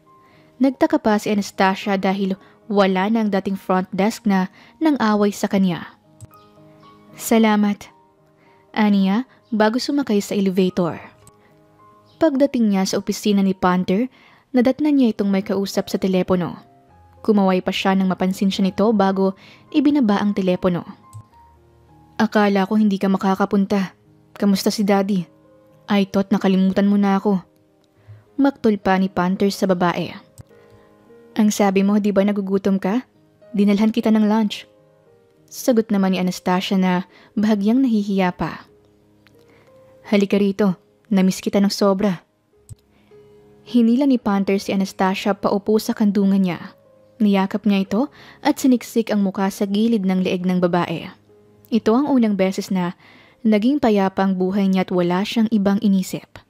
Nagtaka pa si Anastasia dahil wala na ang dating front desk na nang-away sa kanya. Salamat. Aniya, bago sumakay sa elevator. Pagdating niya sa opisina ni Panther, nadatnan niya itong may kausap sa telepono. Kumaway pa siya nang mapansin siya nito bago ibinaba ang telepono. Akala ko hindi ka makakapunta. Kamusta si Daddy? I thought nakalimutan mo na ako. Maktol pa ni Panther sa babae. Ang sabi mo, di ba nagugutom ka? Dinalhan kita ng lunch. Sagot naman ni Anastasia na bahagyang nahihiya pa. Halika rito, namiss kita ng sobra. Hinila ni Panther si Anastasia paupo sa kandungan niya. Niyakap niya ito at siniksik ang muka sa gilid ng leeg ng babae. Ito ang unang beses na naging payapa ang buhay niya at wala siyang ibang inisip.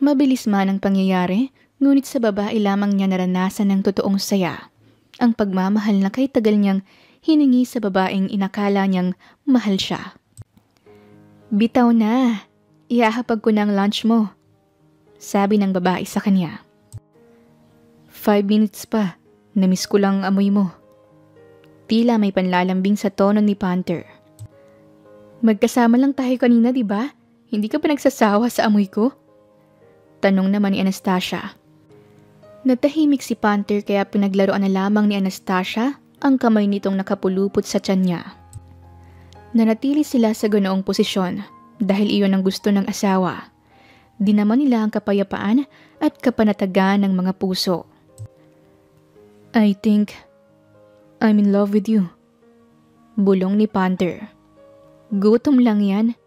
Mabilis man ang pangyayari, ngunit sa babae lamang niya naranasan ng totoong saya. Ang pagmamahal na kay tagal niyang hiningi sa babaeng inakala niyang mahal siya. Bitaw na, ihahapag ko na ang lunch mo, sabi ng babae sa kanya. 5 minutes pa. Namiss ko lang ang amoy mo. Tila may panlalambing sa tono ni Panther. Magkasama lang tayo kanina, di ba? Hindi ka pa nagsasawa sa amoy ko? Tanong naman ni Anastasia. Natahimik si Panther kaya pinaglaruan na lamang ni Anastasia ang kamay nitong nakapulupot sa tiyan niya. Nanatili sila sa ganoong posisyon dahil iyon ang gusto ng asawa. Di naman nila ang kapayapaan at kapanatagan ng mga puso. I think I'm in love with you. Bulong ni Panther. Gutom lang yan.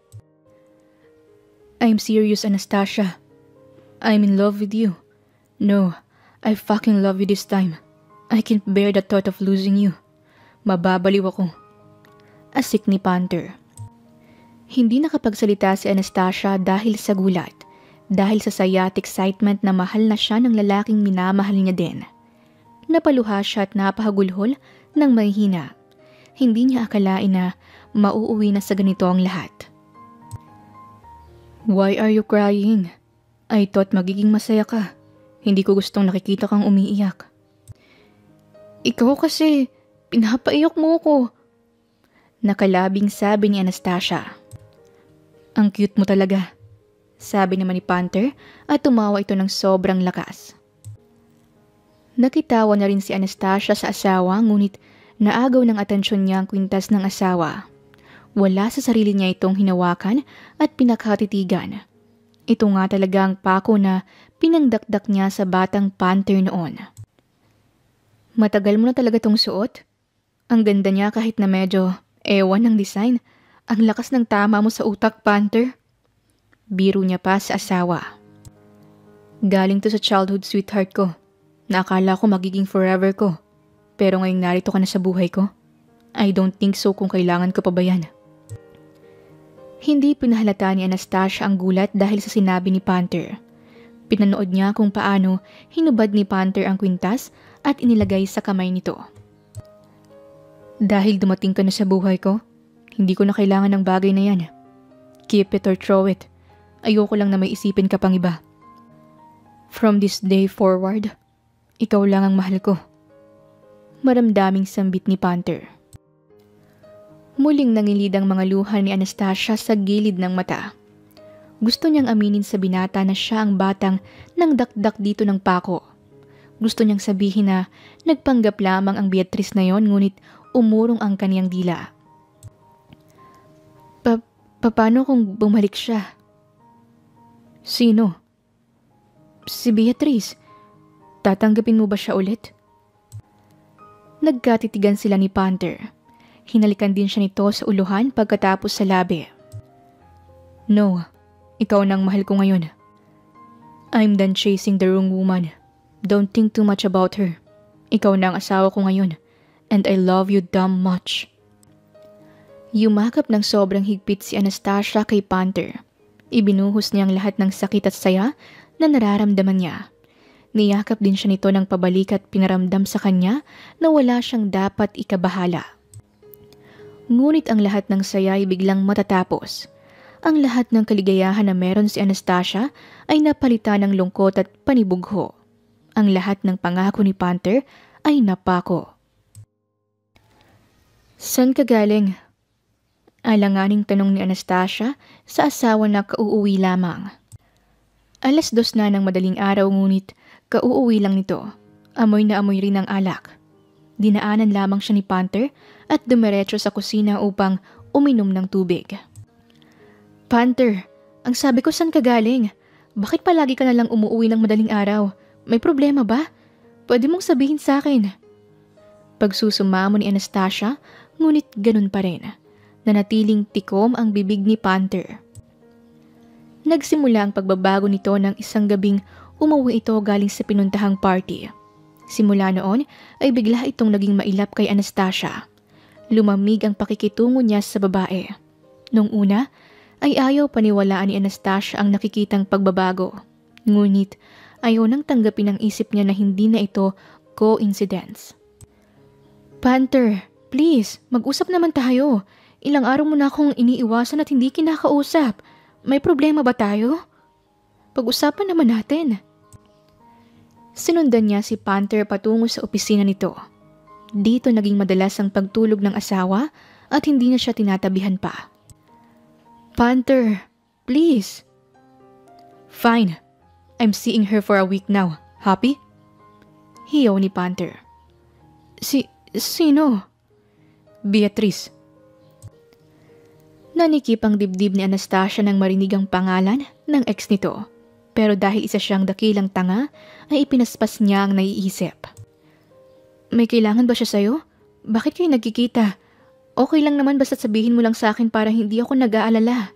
I'm serious, Anastasia. I'm in love with you. No, I fucking love you this time. I can't bear the thought of losing you. Mababaliw ako. Asik ni Panther. Hindi nakapagsalita si Anastasia dahil sa gulat. Dahil sa saya at excitement na mahal na siya ng lalaking minamahal niya din. Napaluha siya at napahagulhol ng mahihina. Hindi niya akalain na mauuwi na sa ganito ang lahat. Why are you crying? I thought magiging masaya ka. Hindi ko gustong nakikita kang umiiyak. Ikaw kasi, pinapaiyak mo ko. Nakalabing sabi ni Anastasia. Ang cute mo talaga, sabi naman ni Panther at tumawa ito ng sobrang lakas. Nakitawa na rin si Anastasia sa asawa ngunit naagaw ng atensyon niya ang kwintas ng asawa. Wala sa sarili niya itong hinawakan at pinakatitigan. Ito nga talaga ang pako na pinangdakdak niya sa batang Panther noon. Matagal mo na talaga tong suot? Ang ganda niya kahit na medyo ewan ng design. Ang lakas ng tama mo sa utak, Panther. Biro niya pa sa asawa. Galing to sa childhood sweetheart ko. Naakala ko magiging forever ko. Pero ngayong narito ka na sa buhay ko. I don't think so kung kailangan ko pa ba yan. Hindi pinahalata ni Anastasia ang gulat dahil sa sinabi ni Panther. Pinanood niya kung paano hinubad ni Panther ang kwintas at inilagay sa kamay nito. Dahil dumating ka na sa buhay ko, hindi ko na kailangan ng bagay na yan. Keep it or throw it. Ayoko lang na may isipin ka pang iba. From this day forward, ikaw lang ang mahal ko. Maramdaming sambit ni Panther. Muling nangilid ang mga luha ni Anastasia sa gilid ng mata. Gusto niyang aminin sa binata na siya ang batang nang dakdak dito ng pako. Gusto niyang sabihin na nagpanggap lamang ang Beatrice na yon ngunit umurong ang kaniyang dila. Paano kung bumalik siya? Sino? Si Beatrice. Tatanggapin mo ba siya ulit? Nagkatitigan sila ni Panther. Hinalikan din siya nito sa uluhan pagkatapos sa labi. No, ikaw na ang mahal ko ngayon. I'm done chasing the wrong woman. Don't think too much about her. Ikaw na ang asawa ko ngayon. And I love you damn much. Yumakap ng sobrang higpit si Anastasia kay Panther. Ibinuhos niya ang lahat ng sakit at saya na nararamdaman niya. Niyakap din siya nito ng pabalik at pinaramdam sa kanya na wala siyang dapat ikabahala. Ngunit ang lahat ng saya ay biglang matatapos. Ang lahat ng kaligayahan na meron si Anastasia ay napalitan ng lungkot at panibugho. Ang lahat ng pangako ni Panther ay napako. San ka galing? Alanganing tanong ni Anastasia sa asawa na kauuwi lamang. 2:00 na ng madaling araw ngunit kauuwi lang nito. Amoy na amoy rin ang alak. Dinaanan lamang siya ni Panther at dumiretso sa kusina upang uminom ng tubig. Panther, ang sabi ko saan ka galing? Bakit palagi ka nalang umuuwi ng madaling araw? May problema ba? Pwede mong sabihin sa akin. Pagsusumamo ni Anastasia, ngunit ganun pa rin. Nanatiling tikom ang bibig ni Panther. Nagsimula ang pagbabago nito ng isang gabing umuwi ito galing sa pinuntahang party. Simula noon ay bigla itong naging mailap kay Anastasia. Lumamig ang pakikitungo niya sa babae. Nung una ay ayaw paniwalaan ni Anastasia ang nakikitang pagbabago. Ngunit ayaw nang tanggapin ang isip niya na hindi na ito coincidence. Panther, please, mag-usap naman tayo. Ilang araw mo na akong iniiwasan at hindi kinakausap. May problema ba tayo? Pag-usapan naman natin. Sinundan niya si Panther patungo sa opisina nito. Dito naging madalas ang pagtulog ng asawa at hindi na siya tinatabihan pa. Panther, please. Fine. I'm seeing her for a week now. Happy? Hiyaw ni Panther. Sino? Beatrice. Nanikip ang dibdib ni Anastasia nang marinig ang pangalan ng ex nito. Pero dahil isa siyang dakilang tanga, ay ipinaspas niya ang naiisip. May kailangan ba siya sa'yo? Bakit kayo nagkikita? Okay lang naman basta sabihin mo lang sa akin para hindi ako nag-aalala.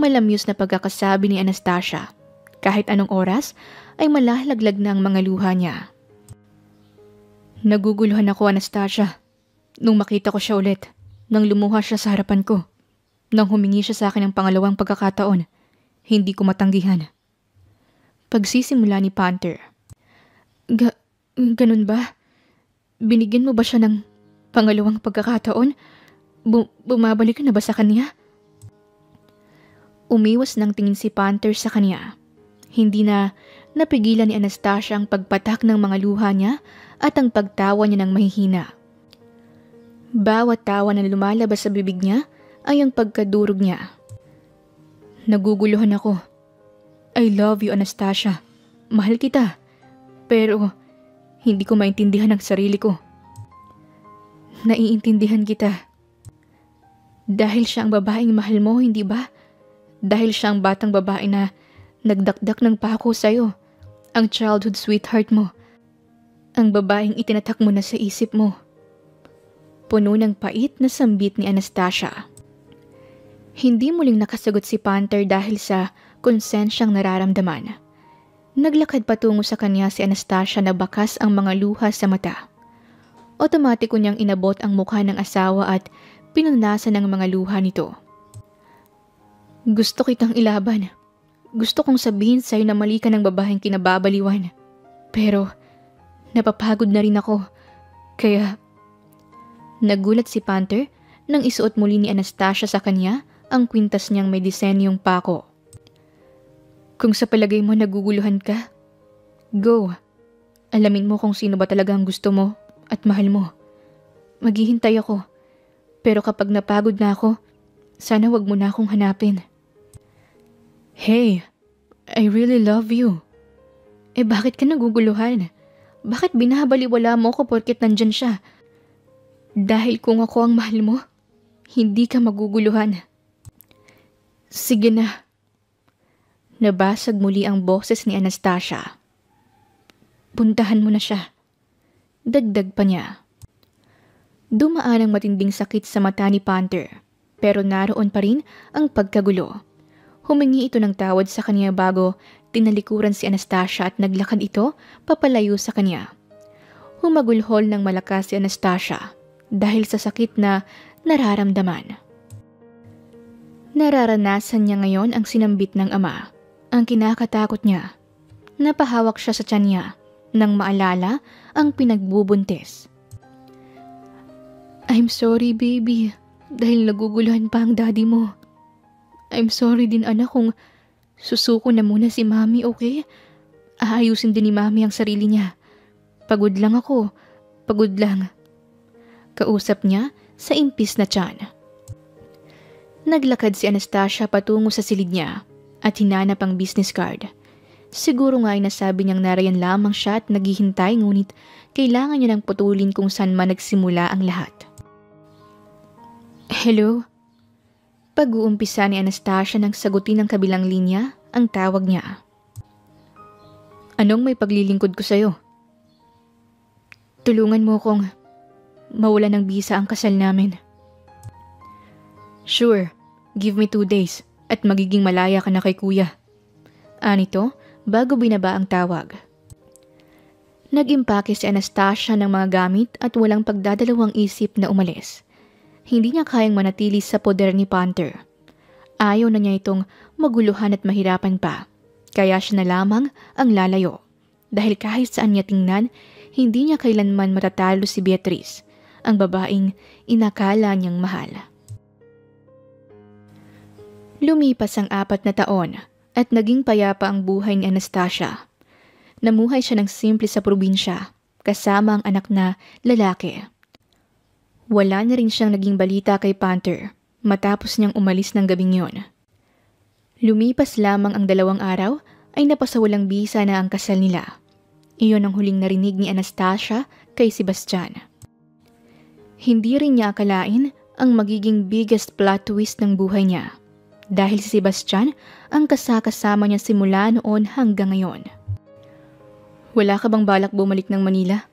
Malamyos na pagkakasabi ni Anastasia. Kahit anong oras, ay malalaglag na ang mga luha niya. Naguguluhan ako, Anastasia. Nung makita ko siya ulit, nang lumuha siya sa harapan ko, nang humingi siya sa akin ng pangalawang pagkakataon, hindi ko matanggihan. Pagsisimula ni Panther. Ganun ba? Binigyan mo ba siya ng pangalawang pagkakataon? Bumabalik ka na ba sa kanya? Umiwas ng tingin si Panther sa kanya. Hindi na napigilan ni Anastasia ang pagpatak ng mga luha niya at ang pagtawa niya ng mahihina. Bawat tawa na lumalabas sa bibig niya ay ang pagkadurog niya. Naguguluhan ako. I love you, Anastasia. Mahal kita. Pero hindi ko maintindihan ang sarili ko. Naiintindihan kita. Dahil siya ang babaeng mahal mo, hindi ba? Dahil siya ang batang babae na nagdakdak ng pako sa'yo. Ang childhood sweetheart mo. Ang babaeng itinatak mo na sa isip mo. Puno ng pait na sambit ni Anastasia. Hindi muling nakasagot si Panther dahil sa konsensyang nararamdaman. Naglakad patungo sa kanya si Anastasia na bakas ang mga luha sa mata. Otomatiko niyang inabot ang mukha ng asawa at pinunasan ang mga luha nito. Gusto kitang ilaban. Gusto kong sabihin sa'yo na mali ka ng babaeng kinababaliwan. Pero napapagod na rin ako. Kaya nagulat si Panther nang isuot muli ni Anastasia sa kanya ang kwintas niyang may disenyong pako. Kung sa palagay mo naguguluhan ka, go. Alamin mo kung sino ba talaga ang gusto mo at mahal mo. Maghihintay ako. Pero kapag napagod na ako, sana wag mo na akong hanapin. Hey, I really love you. Bakit ka naguguluhan? Bakit binabaliwala mo ko porket nandyan siya? Dahil kung ako ang mahal mo, hindi ka maguguluhan. Sige na. Nabasag muli ang boses ni Anastasia. Puntahan mo na siya. Dagdag pa niya. Dumaan ang matinding sakit sa mata ni Panther, pero naroon pa rin ang pagkagulo. Humingi ito ng tawad sa kanya bago tinalikuran si Anastasia at naglakad ito papalayo sa kanya. Humagulhol ng malakas si Anastasia dahil sa sakit na nararamdaman. Nararanasan niya ngayon ang sinambit ng ama. Ang kinakatakot niya. Napahawak siya sa tiyan niya nang maalala ang pinagbubuntis. I'm sorry, baby, dahil naguguluhan pa ang daddy mo. I'm sorry din, anak, kung susuko na muna si mami, okay? Aayusin din ni mami ang sarili niya. Pagod lang ako. Pagod lang. Kausap niya sa impis na tiyan. Naglakad si Anastasia patungo sa silid niya at hinanap ang business card. Siguro nga ay nasabi niyang narayan lamang siya at naghihintay ngunit kailangan niya ng putulin kung saan man nagsimula ang lahat. Hello? Pag-uumpisa ni Anastasia nang sagutin ng kabilang linya ang tawag niya. Anong may paglilingkod ko sa'yo? Tulungan mo kong mawala ng bisa ang kasal namin. Sure, give me 2 days at magiging malaya ka na kay kuya. Anito, bago binaba ang tawag. Nag-impake si Anastasia ng mga gamit at walang pagdadalawang isip na umalis. Hindi niya kayang manatili sa poder ni Panther. Ayaw na niya itong maguluhan at mahirapan pa. Kaya siya na lamang ang lalayo. Dahil kahit saan niya tingnan, hindi niya kailanman matatalo si Beatrice, ang babaeng inakala niyang mahal. Lumipas ang 4 na taon at naging payapa ang buhay ni Anastasia. Namuhay siya ng simple sa probinsya, kasama ang anak na lalaki. Wala na rin siyang naging balita kay Panther matapos niyang umalis ng gabing yon. Lumipas lamang ang 2 araw ay napasawalang bisa na ang kasal nila. Iyon ang huling narinig ni Anastasia kay Sebastian. Hindi rin niya akalain ang magiging biggest plot twist ng buhay niya. Dahil si Sebastian ang kasakasama niya simula noon hanggang ngayon. Wala ka bang balak bumalik ng Manila?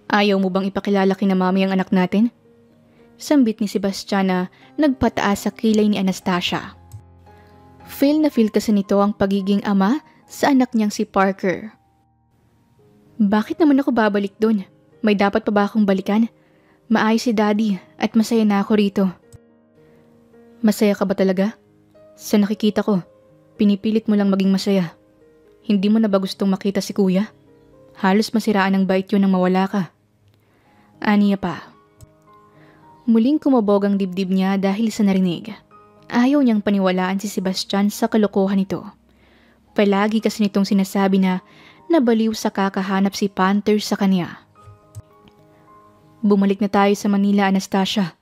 Ayaw mo bang ipakilala kina mami ang anak natin? Sambit ni Sebastian na nagpataas sa kilay ni Anastasia. Feel na feel kasi nito ang pagiging ama sa anak niyang si Parker. Bakit naman ako babalik dun? May dapat pa ba akong balikan? Maayos si Daddy at masaya na ako rito. Masaya ka ba talaga? Sa nakikita ko, pinipilit mo lang maging masaya. Hindi mo na ba gustong makita si Kuya? Halos masiraan ang bait yun nang mawala ka. Aniya pa. Muling kumabog ang dibdib niya dahil sa narinig. Ayaw niyang paniwalaan si Sebastian sa kalokohan nito. Palagi kasi nitong sinasabi na nabaliw sa kakahanap si Panther sa kanya. Bumalik na tayo sa Manila, Anastasia.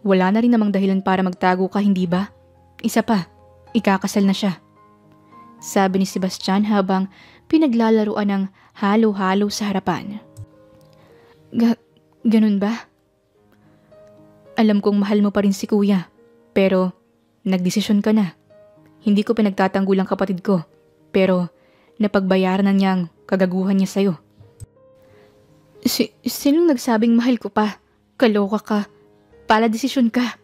Wala na rin namang dahilan para magtago ka, hindi ba? Isa pa, ikakasal na siya. Sabi ni Sebastian habang pinaglalaruan ng halo-halo sa harapan. Ganun ba? Alam kong mahal mo pa rin si Kuya, pero nagdesisyon ka na. Hindi ko pinagtatanggol ang kapatid ko, pero napagbayaran na niyang kagaguhan niya sa'yo. Sinong nagsabing mahal ko pa? Kaloka ka. Pala desisyon ka.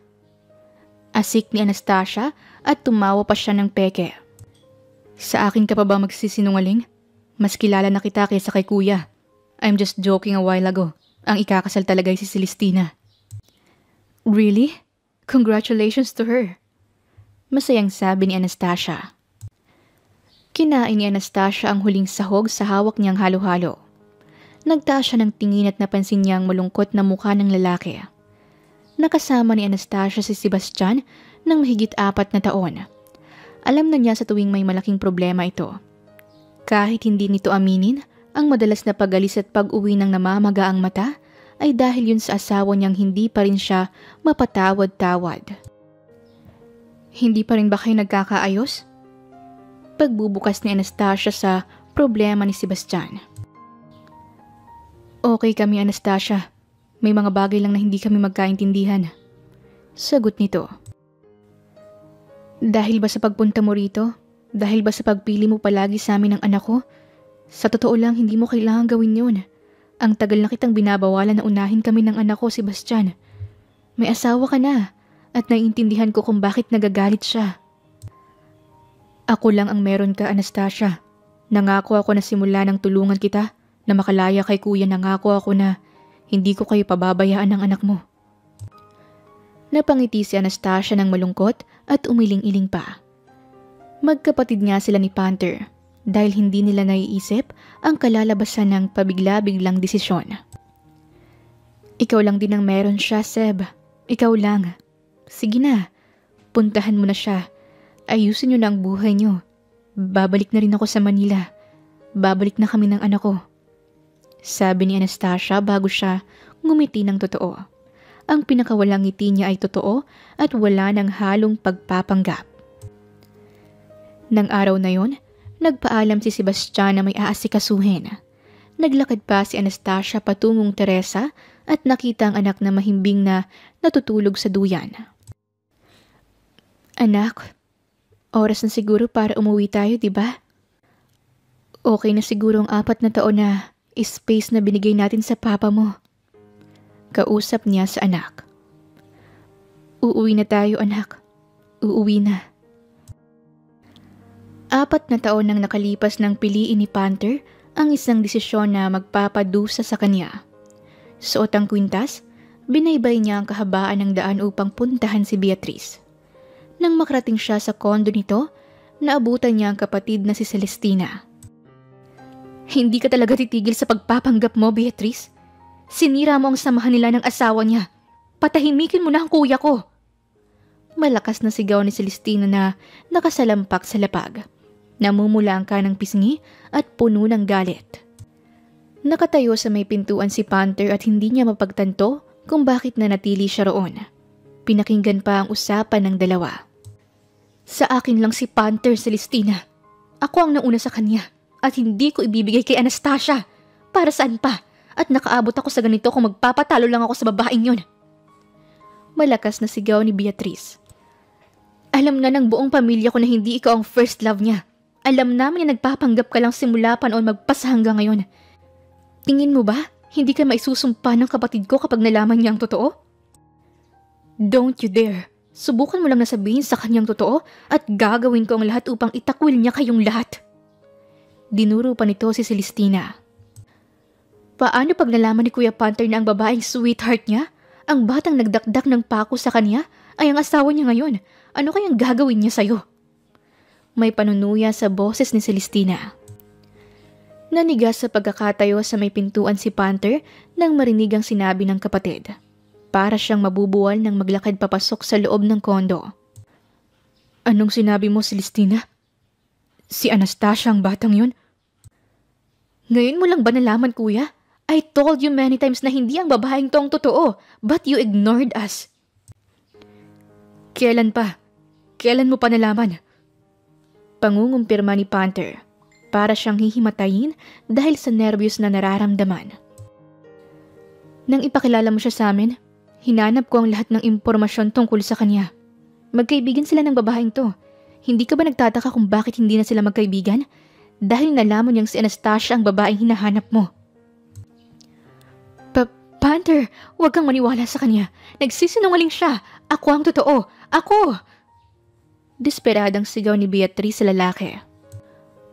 Asik ni Anastasia at tumawa pa siya ng peke. Sa akin ka pa ba magsisinungaling? Mas kilala na kita kaysa kay Kuya. I'm just joking a while ago. Ang ikakasal talaga ay si Celestina. Really? Congratulations to her. Masayang sabi ni Anastasia. Kinain ni Anastasia ang huling sahog sa hawak niyang halo-halo. Nagtaas siya ng tingin at napansin niyang malungkot na mukha ng lalaki. Nakasama ni Anastasia si Sebastian ng mahigit 4 na taon. Alam na niya sa tuwing may malaking problema ito. Kahit hindi nito aminin, ang madalas na pag-alis at pag-uwi ng namamaga ang mata ay dahil yun sa asawa niyang hindi pa rin siya mapatawad-tawad. Hindi pa rin ba kayo nagkakaayos? Pagbubukas ni Anastasia sa problema ni Sebastian. Okay kami, Anastasia. May mga bagay lang na hindi kami magkaintindihan. Sagot nito. Dahil ba sa pagpunta mo rito? Dahil ba sa pagpili mo palagi sa amin ng anak ko? Sa totoo lang, hindi mo kailangan gawin yun. Ang tagal na kitang binabawalan na unahin kami ng anak ko, Sebastian. May asawa ka na at naiintindihan ko kung bakit nagagalit siya. Ako lang ang meron ka, Anastasia. Nangako ako na simula ng tulungan kita na makalaya kay Kuya. Nangako ako na hindi ko kayo pababayaan ng anak mo. Napangiti si Anastasia ng malungkot at umiling-iling pa. Magkapatid nga sila ni Panther dahil hindi nila naiisip ang kalalabasan ng pabigla-biglang desisyon. Ikaw lang din ang meron siya, Seb. Ikaw lang. Sige na, puntahan mo na siya. Ayusin niyo na ang buhay niyo. Babalik na rin ako sa Manila. Babalik na kami ng anak ko. Sabi ni Anastasia bago siya ngumiti ng totoo. Ang pinakawalang ngiti niya ay totoo at wala ng halong pagpapanggap. Nang araw na yon, nagpaalam si Sebastian na may aasikasuhin. Naglakad pa si Anastasia patungong Teresa at nakita ang anak na mahimbing na natutulog sa duyan. Anak, oras na siguro para umuwi tayo, di ba? Okay na siguro ang 4 na taon na space na binigay natin sa papa mo. Kausap niya sa anak. Uuwi na tayo, anak. Uuwi na. 4 na taon nang nakalipas ng piliin ni Panther ang isang desisyon na magpapadusa sa kanya. Suot ang kwintas, binaybay niya ang kahabaan ng daan upang puntahan si Beatrice. Nang makarating siya sa kondo nito, naabutan niya ang kapatid na si Celestina. Hindi ka talaga titigil sa pagpapanggap mo, Beatrice. Sinira mo ang samahan nila ng asawa niya. Patahimikin mo na ang kuya ko. Malakas na sigaw ni Celestina na nakasalampak sa lapag. Namumula ang kanang pisngi at puno ng galit. Nakatayo sa may pintuan si Panther at hindi niya mapagtanto kung bakit nanatili siya roon. Pinakinggan pa ang usapan ng dalawa. Sa akin lang si Panther, Celestina. Ako ang nauna sa kanya at hindi ko ibibigay kay Anastasia. Para saan pa? At nakaabot ako sa ganito kung magpapatalo lang ako sa babaeng yun. Malakas na sigaw ni Beatrice. Alam na ng buong pamilya ko na hindi ikaw ang first love niya. Alam namin na nagpapanggap ka lang simula pa noon magpasa hanggang ngayon. Tingin mo ba, hindi ka maisusumpa ng kapatid ko kapag nalaman niya ang totoo? Don't you dare. Subukan mo lang na sabihin sa kanyang totoo at gagawin ko ang lahat upang itakwil niya kayong lahat. Dinuro pa nito si Celestina. Paano pag nalaman ni Kuya Panther na ang babaeng sweetheart niya, ang batang nagdakdak ng pako sa kanya, ay ang asawa niya ngayon? Ano kayang gagawin niya sa'yo? May panunuya sa boses ni Celestina. Nanigas sa pagkakatayo sa may pintuan si Panther nang marinig ang sinabi ng kapatid. Para siyang mabubuwal nang maglakad papasok sa loob ng kondo. Anong sinabi mo, Celestina? Si Anastasia ang batang yun? Ngayon mo lang ba nalaman, kuya? I told you many times na hindi ang babaeng to ang totoo, but you ignored us. Kailan pa? Kailan mo pa nalaman? Pangungumpirma ni Panther. Para siyang hihimatayin dahil sa nervyos na nararamdaman. Nang ipakilala mo siya sa amin, hinanap ko ang lahat ng impormasyon tungkol sa kanya. Magkaibigan sila ng babaeng to. Hindi ka ba nagtataka kung bakit hindi na sila magkaibigan? Dahil nalaman niyang si Anastasia ang babaeng hinahanap mo. Panther, huwag kang maniwala sa kanya. Nagsisinungaling siya. Ako ang totoo. Ako! Desperadang sigaw ni Beatrice sa lalaki.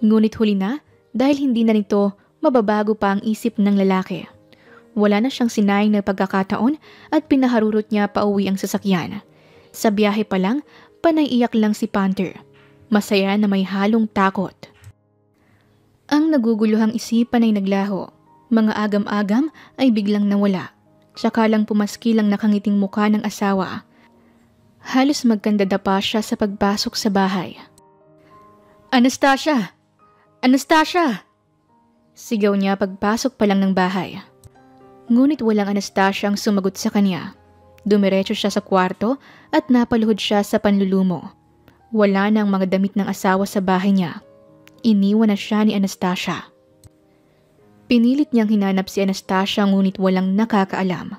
Ngunit huli na dahil hindi na nito mababago pa ang isip ng lalaki. Wala na siyang sinayang na pagkakataon at pinaharurot niya pauwi ang sasakyan. Sa biyahe pa lang, panay-iyak lang si Panther. Masaya na may halong takot. Ang naguguluhang isipan ay naglaho. Mga agam-agam ay biglang nawala. Tsaka lang pumaski lang nakangiting mukha ng asawa. Halos magkandada pa siya sa pagpasok sa bahay. Anastasia! Anastasia! Sigaw niya pagpasok pa lang ng bahay. Ngunit walang Anastasia ang sumagot sa kanya. Dumiretso siya sa kwarto at napaluhod siya sa panlulumo. Wala na ang mga damit ng asawa sa bahay niya. Iniwan na siya ni Anastasia. Pinilit niyang hinanap si Anastasia ngunit walang nakakaalam.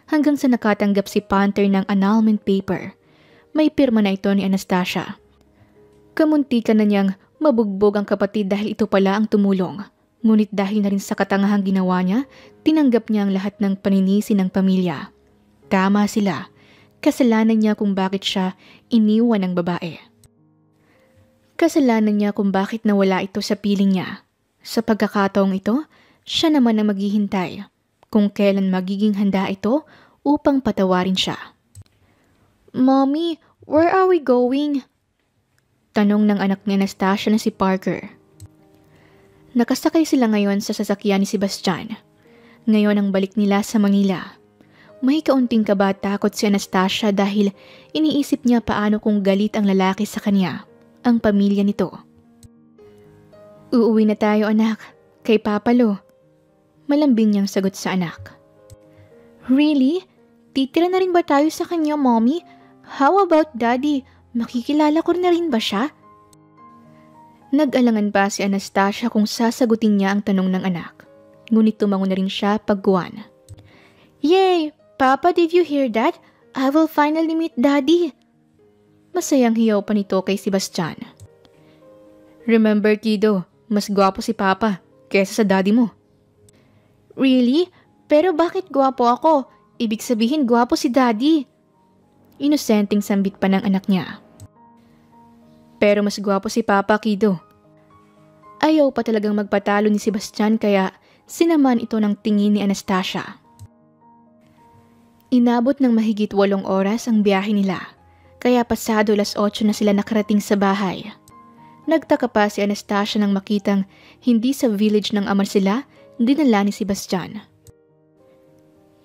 Hanggang sa nakatanggap si Panther ng annulment paper. May pirma na ito ni Anastasia. Kamuntikan na niyang mabugbog ang kapatid dahil ito pala ang tumulong. Ngunit dahil na rin sa katangahang ginawa niya, tinanggap niya ang lahat ng paninisi ng pamilya. Tama sila. Kasalanan niya kung bakit siya iniwan ng babae. Kasalanan niya kung bakit nawala ito sa piling niya. Sa pagkakataong ito, siya naman ang maghihintay kung kailan magiging handa ito upang patawarin siya. Mommy, where are we going? Tanong ng anak ni Anastasia na si Parker. Nakasakay sila ngayon sa sasakyan ni Sebastian. Ngayon ang balik nila sa Manila. May kaunting kaba at takot si Anastasia dahil iniisip niya paano kung galit ang lalaki sa kanya, ang pamilya nito. Uuwi na tayo, anak, kay Papa Lo. Malambing niyang sagot sa anak. Really? Titira na rin ba tayo sa kanya, Mommy? How about Daddy? Makikilala ko na rin ba siya? Nag-alangan pa si Anastasia kung sasagutin niya ang tanong ng anak. Ngunit tumango na rin siya pagguwan. Yay! Papa, did you hear that? I will finally meet Daddy. Masayang hiyaw pa nito kay Sebastian. Remember, kiddo, mas gwapo si Papa kesa sa daddy mo. Really? Pero bakit gwapo ako? Ibig sabihin gwapo si Daddy. Inosenteng sambit pa ng anak niya. Pero mas gwapo si Papa, kiddo. Ayaw pa talagang magpatalo ni Sebastian kaya sinaman ito ng tingin ni Anastasia. Inabot ng mahigit 8 oras ang biyahe nila, kaya pasado 8:00 na sila nakarating sa bahay. Nagtaka pa si Anastasia nang makitang hindi sa village ng ama sila dinala ni Sebastian.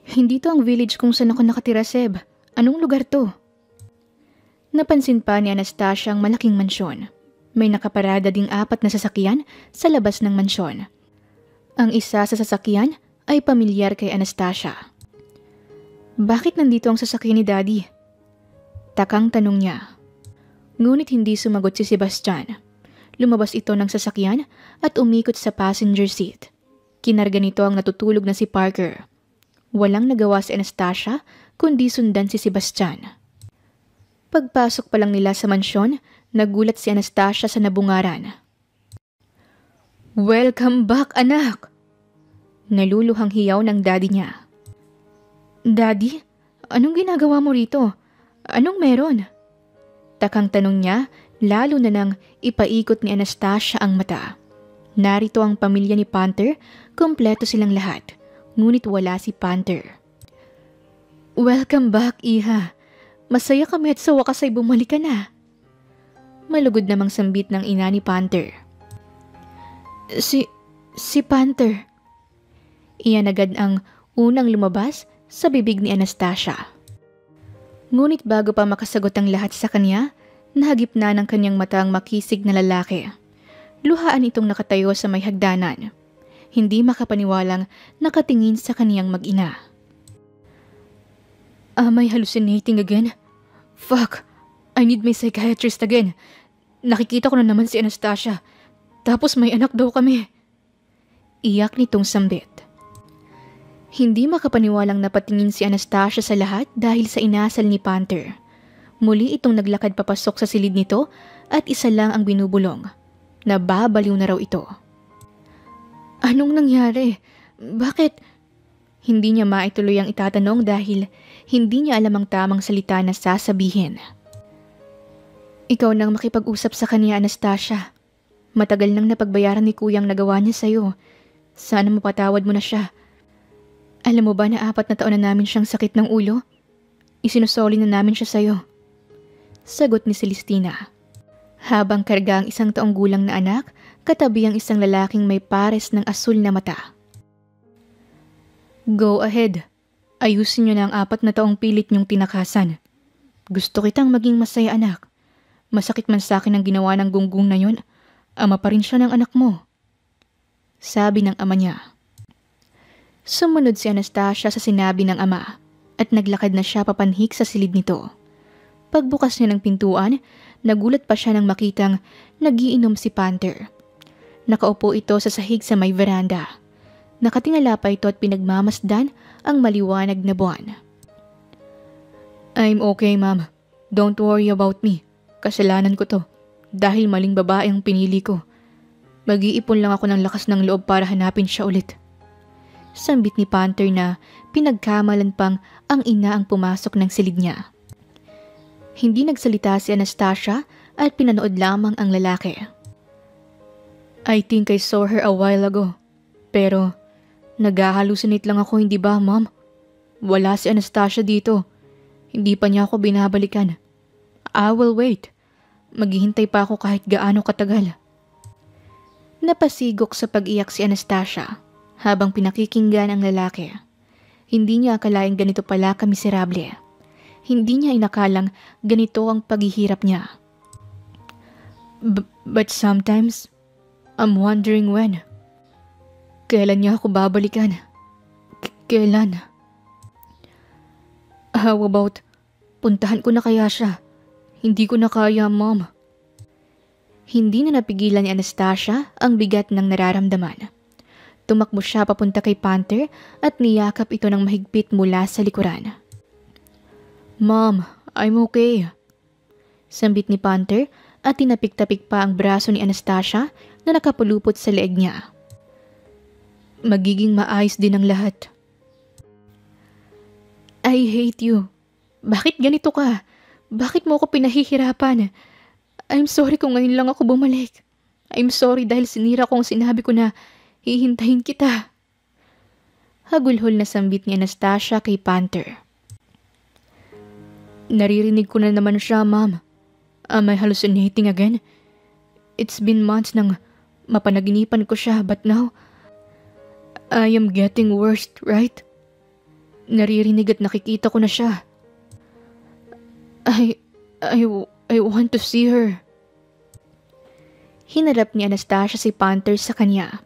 Hindi to ang village kung saan ako nakatira, Seb. Anong lugar to? Napansin pa ni Anastasia ang malaking mansyon. May nakaparada ding 4 na sasakyan sa labas ng mansyon. Ang isa sa sasakyan ay pamilyar kay Anastasia. Bakit nandito ang sasakyan ni Daddy? Takang tanong niya. Ngunit hindi sumagot si Sebastian. Lumabas ito ng sasakyan at umikot sa passenger seat. Kinarga nito ang natutulog na si Parker. Walang nagawa si Anastasia kundi sundan si Sebastian. Pagpasok pa lang nila sa mansyon, nagulat si Anastasia sa nabungaran. "Welcome back, anak!" Naluluhang hiyaw ng daddy niya. "Daddy, anong ginagawa mo rito? Anong meron?" Takang tanong niya, lalo na nang ipaikot ni Anastasia ang mata. Narito ang pamilya ni Panther, kumpleto silang lahat, ngunit wala si Panther. "Welcome back, Iha. Masaya kami at sa wakas ay bumalik ka na." Malugod namang sambit ng ina ni Panther. Si Panther." Iyan agad ang unang lumabas sa bibig ni Anastasia. Ngunit bago pa makasagot ang lahat sa kanya, nahagip na ng kanyang mata ang makisig na lalaki. Luhaan itong nakatayo sa may hagdanan. Hindi makapaniwalang nakatingin sa kaniyang mag-ina. "Am I hallucinating again? Fuck, I need my psychiatrist again. Nakikita ko na naman si Anastasia. Tapos may anak daw kami." Iyak nitong sambit. Hindi makapaniwalang napatingin si Anastasia sa lahat dahil sa inasal ni Panther. Muli itong naglakad papasok sa silid nito at isa lang ang binubulong. Nababaliw na raw ito. "Anong nangyari? Bakit?" Hindi niya maituloy ang itatanong dahil hindi niya alam ang tamang salita na sasabihin. "Ikaw nang makipag-usap sa kanya, Anastasia. Matagal nang napagbayaran ni Kuyang nagawa niya sa'yo. Sana mapatawad mo na siya. Alam mo ba na 4 na taon na namin siyang sakit ng ulo? Isinusoli na namin siya sa'yo." Sagot ni Celestina. Habang karga ang 1 taong gulang na anak, katabi ang isang lalaking may pares ng asul na mata. "Go ahead. Ayusin niyo na ang 4 na taong pilit niyong tinakasan. Gusto kitang maging masaya, anak. Masakit man sa akin ang ginawa ng gunggong na yon, ama pa rin siya ng anak mo." Sabi ng ama niya. Sumunod si Anastasia sa sinabi ng ama at naglakad na siya papanhik sa silid nito. Pagbukas niya ng pintuan, nagulat pa siya nang makitang nagiinom si Panther. Nakaupo ito sa sahig sa may veranda. Nakatingala pa ito at pinagmamasdan ang maliwanag na buwan. "I'm okay, ma'am. Don't worry about me. Kasalanan ko to. Dahil maling babae ang pinili ko. Mag-iipon lang ako ng lakas ng loob para hanapin siya ulit." Sambit ni Panther na pinagkamalan pang ang ina ang pumasok ng silid niya. Hindi nagsalita si Anastasia at pinanood lamang ang lalaki. "I think I saw her a while ago. Pero nag-halusinate lang ako, hindi ba, ma'am? Wala si Anastasia dito. Hindi pa niya ako binabalikan. I will wait. Maghihintay pa ako kahit gaano katagal." Napasigok sa pag-iyak si Anastasia habang pinakikinggan ang lalaki. Hindi niya akalaing ganito pala kamiserable. Hindi niya inakalang ganito ang paghihirap niya. But sometimes, I'm wondering when. Kailan niya ako babalikan? Kailan? How about, puntahan ko na kaya siya? Hindi ko na kaya, Mom." Hindi na napigilan ni Anastasia ang bigat ng nararamdaman. Tumakbo siya papunta kay Panther at niyakap ito ng mahigpit mula sa likuran. "Mom, I'm okay." Sambit ni Panther at tinapik-tapik pa ang braso ni Anastasia na nakapulupot sa leeg niya. "Magiging maayos din ang lahat." "I hate you. Bakit ganito ka? Bakit mo ako pinahihirapan? I'm sorry kung ngayon lang ako bumalik. I'm sorry dahil sinira ko ang sinabi ko na hihintayin kita." Hagulhol na sambit ni Anastasia kay Panther. "Naririnig ko na naman siya, Ma'am. Am I hallucinating again? It's been months nang mapanaginipan ko siya, but now, I am getting worse, right? Naririnig at nakikita ko na siya. I want to see her." Hinarap ni Anastasia si Panther sa kanya.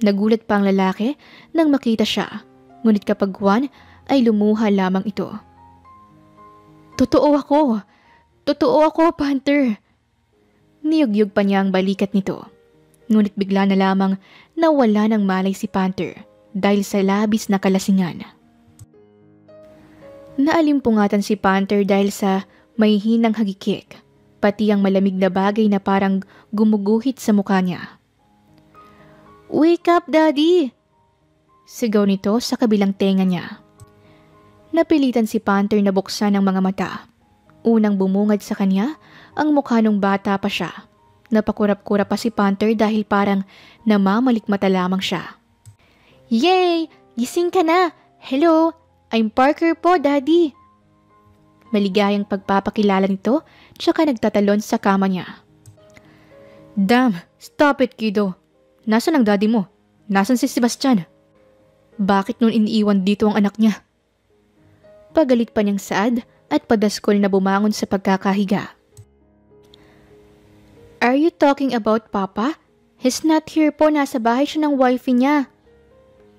Nagulat pa ang lalaki nang makita siya, ngunit kapagwan ay lumuha lamang ito. Totoo ako! Totoo ako, Panther! Niyugyug pa niya ang balikat nito. Ngunit bigla na lamang nawala ng malay si Panther dahil sa labis na kalasingan. Naalimpungatan si Panther dahil sa may hinang hagikik, pati ang malamig na bagay na parang gumuguhit sa mukha niya. Wake up, Daddy! Sigaw nito sa kabilang tenga niya. Napilitan si Panther na buksan ang mga mata. Unang bumungad sa kanya ang mukha ng bata pa siya. Napakurap-kurap pa si Panther dahil parang namamalikmata lamang siya. Yay! Gising ka na! Hello! I'm Parker po, Daddy! Maligayang pagpapakilala nito, tsaka nagtatalon sa kama niya. Damn! Stop it, kiddo! Nasaan ang daddy mo? Nasaan si Sebastian? Bakit nun iniiwan dito ang anak niya? Pagalit pa niyang saad at padaskol na bumangon sa pagkakahiga. Are you talking about Papa? He's not here po, nasa bahay siya ng wifey niya.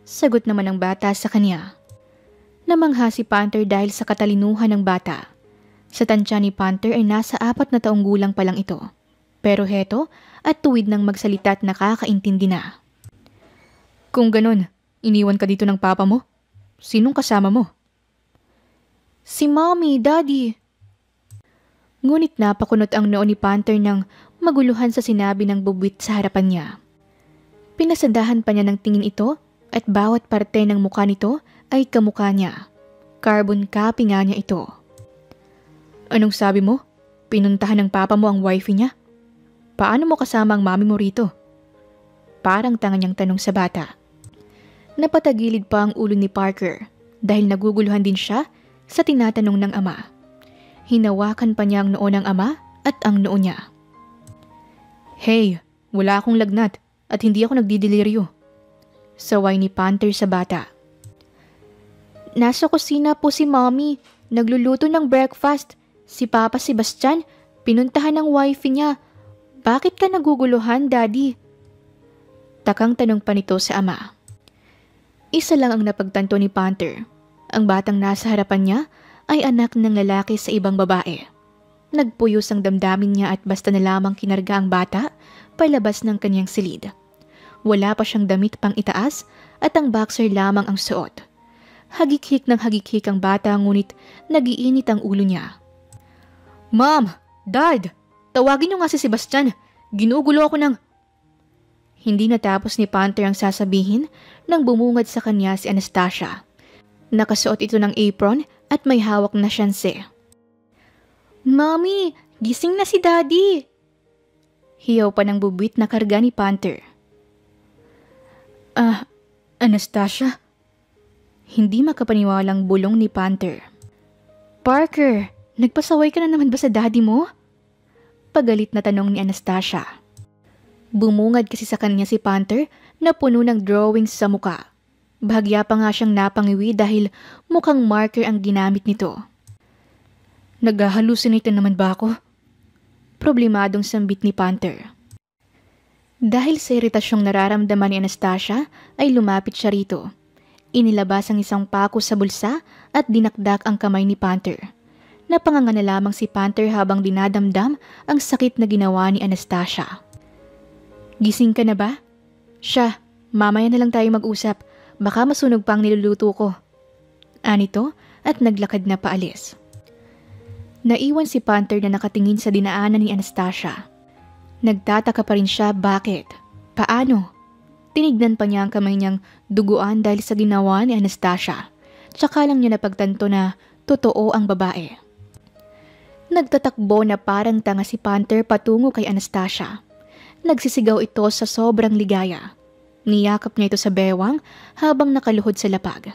Sagot naman ng bata sa kanya. Namangha si Panther dahil sa katalinuhan ng bata. Sa tansya ni Panther ay nasa 4 na taong gulang pa lang ito. Pero heto at tuwid ng magsalita at nakakaintindi na. Kung ganon, iniwan ka dito ng papa mo? Sinong kasama mo? Si Mommy, Daddy. Ngunit napakunot ang noo ni Panther nang maguluhan sa sinabi ng bubwit sa harapan niya. Pinasandahan pa niya ng tingin ito at bawat parte ng mukha nito ay kamukha niya. Carbon copy nga niya ito. Anong sabi mo? Pinuntahan ng papa mo ang wifey niya? Paano mo kasama ang mami mo rito? Parang tanga niyang tanong sa bata. Napatagilid pa ang ulo ni Parker dahil naguguluhan din siya sa tinatanong ng ama. Hinawakan pa niya ang noo ng ama at ang noo niya. Hey, wala akong lagnat at hindi ako nagdideliryo. Saway ni Panther sa bata. Nasa kusina po si Mommy, nagluluto ng breakfast. Si Papa Sebastian, pinuntahan ng wifey niya. Bakit ka naguguluhan, Daddy? Takang tanong pa nito sa ama. Isa lang ang napagtanto ni Panther. Ang batang nasa harapan niya ay anak ng lalaki sa ibang babae. Nagpuyos ang damdamin niya at basta na lamang kinarga ang bata palabas ng kanyang silid. Wala pa siyang damit pang itaas at ang boxer lamang ang suot. Hagik-hik ng hagik-hik ang bata ngunit nagiinit ang ulo niya. Mom! Dad! Tawagin niyo nga si Sebastian. Ginugulo ako ng... Hindi natapos ni Panther ang sasabihin nang bumungad sa kanya si Anastasia. Nakasuot ito ng apron at may hawak na syanse. Mommy! Gising na si Daddy! Hiyaw pa ng bubwit na karga ni Panther. Anastasia? Hindi makapaniwalang bulong ni Panther. Parker! Nagpasaway ka na naman ba sa daddy mo? Pagalit na tanong ni Anastasia. Bumungad kasi sa kanya si Panther na puno ng drawings sa muka. Bahagya pa nga siyang napangiwi dahil mukhang marker ang ginamit nito. Nag-hallucinate naman ba ako? Problemadong sambit ni Panther. Dahil sa iritasyong nararamdaman ni Anastasia ay lumapit siya rito. Inilabas ang isang pako sa bulsa at dinakdak ang kamay ni Panther. Napanganga na lamang si Panther habang dinadamdam ang sakit na ginawa ni Anastasia. Gising ka na ba? Siya, mamaya na lang tayo mag-usap. Baka masunog pa ang niluluto ko. Anito at naglakad na paalis. Naiwan si Panther na nakatingin sa dinaanan ni Anastasia. Nagtataka pa rin siya bakit. Paano? Tinignan pa niya ang kamay niyang duguan dahil sa ginawa ni Anastasia. Tsaka lang niya napagtanto na totoo ang babae. Nagtatakbo na parang tanga si Panther patungo kay Anastasia. Nagsisigaw ito sa sobrang ligaya. Niyakap niya ito sa bewang habang nakaluhod sa lapag.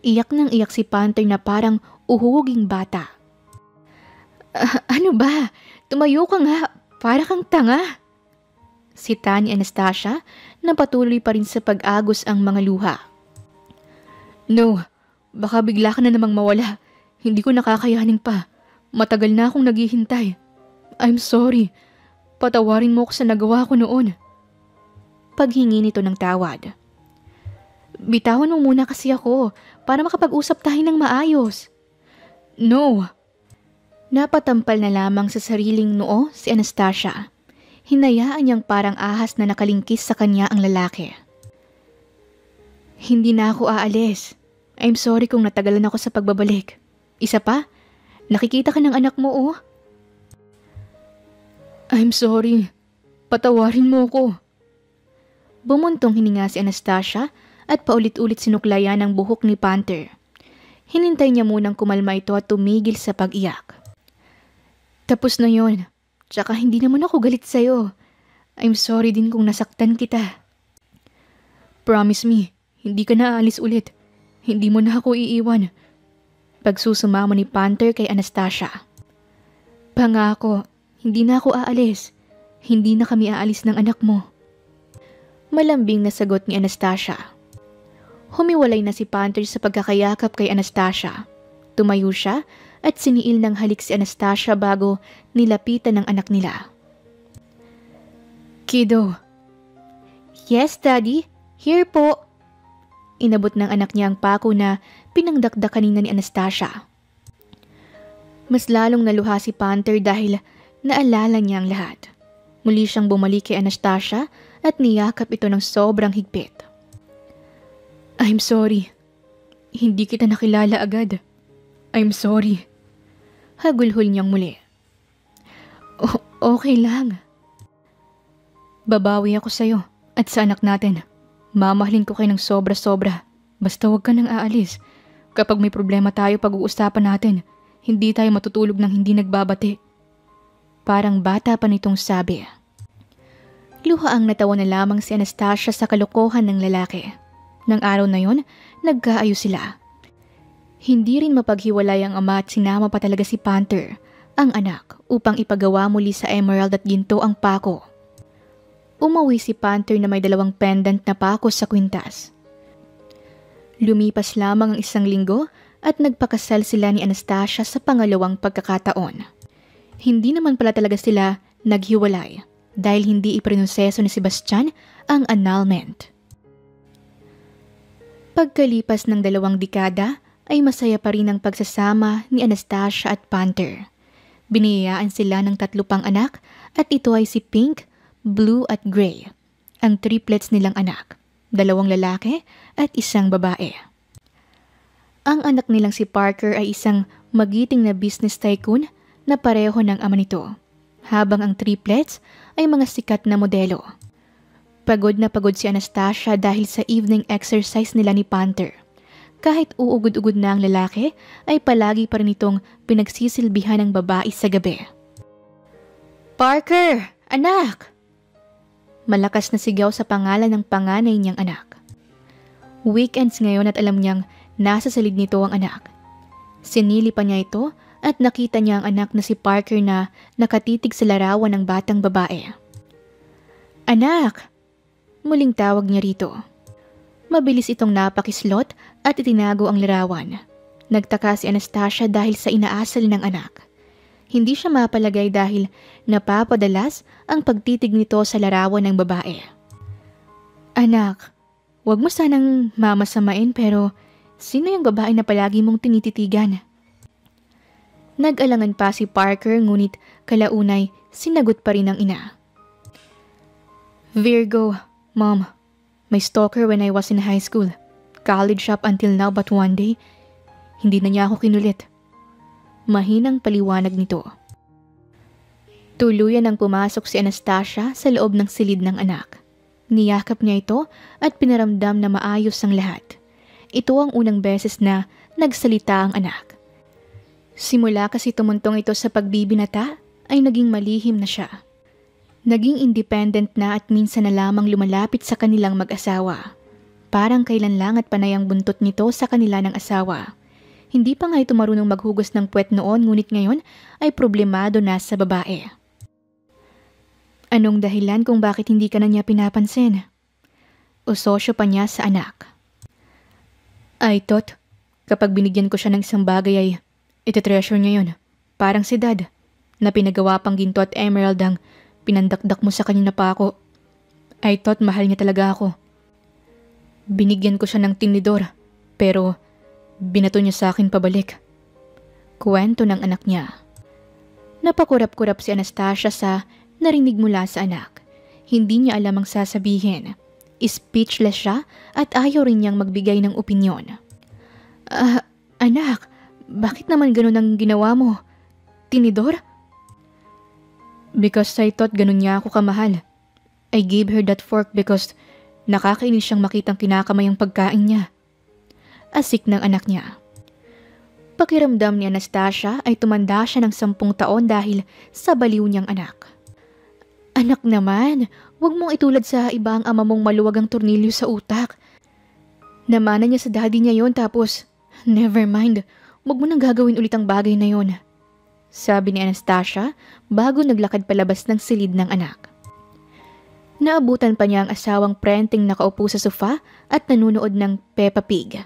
Iyak nang iyak si Panther na parang uhuging bata. Ano ba? Tumayo ka nga, para kang tanga. Sita ni Anastasia na patuloy pa rin sa pag-agos ang mga luha. No, baka bigla ka na namang mawala. Hindi ko nakakayanin pa. Matagal na akong naghihintay. I'm sorry. Patawarin mo ako sa nagawa ko noon. Paghingi nito ng tawad. Bitawan mo muna kasi ako para makapag-usap tayo ng maayos. No. Napatampal na lamang sa sariling noo si Anastasia. Hinayaan niyang parang ahas na nakalingkis sa kanya ang lalaki. Hindi na ako aalis. I'm sorry kung natagalan ako sa pagbabalik. Isa pa, nakikita ka ng anak mo oh. I'm sorry. Patawarin mo ko. Bumuntong hininga si Anastasia at paulit-ulit sinuklayan ang buhok ni Panther. Hinintay niya munang kumalma ito at tumigil sa pag-iyak. Tapos na yon. Tsaka hindi naman ako galit sa'yo. I'm sorry din kung nasaktan kita. Promise me, hindi ka na aalis ulit. Hindi mo na ako iiwan. Pagsusumamo ni Panther kay Anastasia. Pangako, hindi na ako aalis. Hindi na kami aalis ng anak mo. Malambing na sagot ni Anastasia. Humiwalay na si Panther sa pagkakayakap kay Anastasia. Tumayo siya at siniil ng halik si Anastasia bago nilapitan ng anak nila. Kiddo. Yes, Daddy. Here po. Inabot ng anak niya ang pako na pinangdakdak kanina ni Anastasia. Mas lalong naluha si Panther dahil naalala niya ang lahat. Muli siyang bumalik kay Anastasia at niyakap ito ng sobrang higpit. I'm sorry. Hindi kita nakilala agad. I'm sorry. Hagulhol niyang muli. Okay lang. Babawi ako sa'yo at sa anak natin. Mamahalin ko kayo ng sobra-sobra. Basta huwag ka nang aalis. Kapag may problema tayo pag-uusapan natin, hindi tayo matutulog ng hindi nagbabati. Parang bata pa nitong sabi. Luhaang natawa na lamang si Anastasia sa kalokohan ng lalaki. Nang araw na yon, nagkaayos sila. Hindi rin mapaghiwalay ang ama at sinama pa talaga si Panther, ang anak, upang ipagawa muli sa emerald at ginto ang pako. Umuwi si Panther na may 2 pendant na pako sa kwintas. Lumipas lamang ang 1 linggo at nagpakasal sila ni Anastasia sa pangalawang pagkakataon. Hindi naman pala talaga sila naghiwalay dahil hindi iproseso ni Sebastian ang annulment. Pagkalipas ng 2 dekada ay masaya pa rin ang pagsasama ni Anastasia at Panther. Biniyayaan sila ng 3 pang anak at ito ay si Pink, Blue at Gray, ang triplets nilang anak, 2 lalaki at 1 babae. Ang anak nilang si Parker ay isang magiting na business tycoon na pareho ng ama nito, habang ang triplets ay mga sikat na modelo. Pagod na pagod si Anastasia dahil sa evening exercise nila ni Panther. Kahit uugod-ugod na ang lalaki, ay palagi pa rin itong pinagsisilbihan ng babae sa gabi. Parker! Anak! Malakas na sigaw sa pangalan ng panganay niyang anak. Weekends ngayon at alam niyang nasa salid nito ang anak. Sinili pa niya ito at nakita niya ang anak na si Parker na nakatitig sa larawan ng batang babae. Anak! Muling tawag niya rito. Mabilis itong napakislot at itinago ang larawan. Nagtaka si Anastasia dahil sa inaasal ng anak. Hindi siya mapalagay dahil napapadalas ang pagtitig nito sa larawan ng babae. Anak, wag mo sanang mamasamain pero sino yung babae na palagi mong tinititigan? Nag-alangan pa si Parker ngunit kalaunay sinagot pa rin ng ina. Virgo, Mom. May stalker when I was in high school. College up until now but one day, hindi na niya ako kinulit. Mahinang paliwanag nito. Tuluyan ang pumasok si Anastasia sa loob ng silid ng anak. Niyakap niya ito at pinaramdam na maayos ang lahat. Ito ang unang beses na nagsalita ang anak. Simula kasi tumuntong ito sa pagbibinata ay naging malihim na siya. Naging independent na at minsan na lamang lumalapit sa kanilang mag-asawa. Parang kailan lang at panay ang buntot nito sa kanila ng asawa. Hindi pa nga ito marunong maghugas ng puwet noon ngunit ngayon ay problemado na sa babae. Anong dahilan kung bakit hindi ka na niya pinapansin? O sosyo pa niya sa anak? I thought, kapag binigyan ko siya ng isang bagay ay iti-treasure niya yun. Parang si Dad, na pinagawa pang ginto at emerald ang Pinandakdak mo sa kanya na pa ako. I thought mahal niya talaga ako. Binigyan ko siya ng tinidor, pero binato niya sa akin pabalik. Kwento ng anak niya. Napakurap-kurap si Anastasia sa narinig mula sa anak. Hindi niya alam ang sasabihin. Speechless siya at ayaw rin niyang magbigay ng opinyon. Anak, bakit naman ganun ang ginawa mo? Tinidor? Because I thought ganun niya ako kamahal. I gave her that fork because nakakainis siyang makitang kinakamay ang pagkain niya. Asik ng anak niya. Pakiramdam ni Anastasia ay tumanda siya ng 10 taon dahil sa baliw niyang anak. Anak naman, huwag mong itulad sa iba ang ama mong maluwag ang tornilyo sa utak. Namana niya sa daddy niya yon tapos, never mind, huwag mo nang gagawin ulit ang bagay na yon. Sabi ni Anastasia bago naglakad palabas ng silid ng anak. Naabutan pa niya ang asawang prenteng nakaupo sa sofa at nanunood ng Peppa Pig.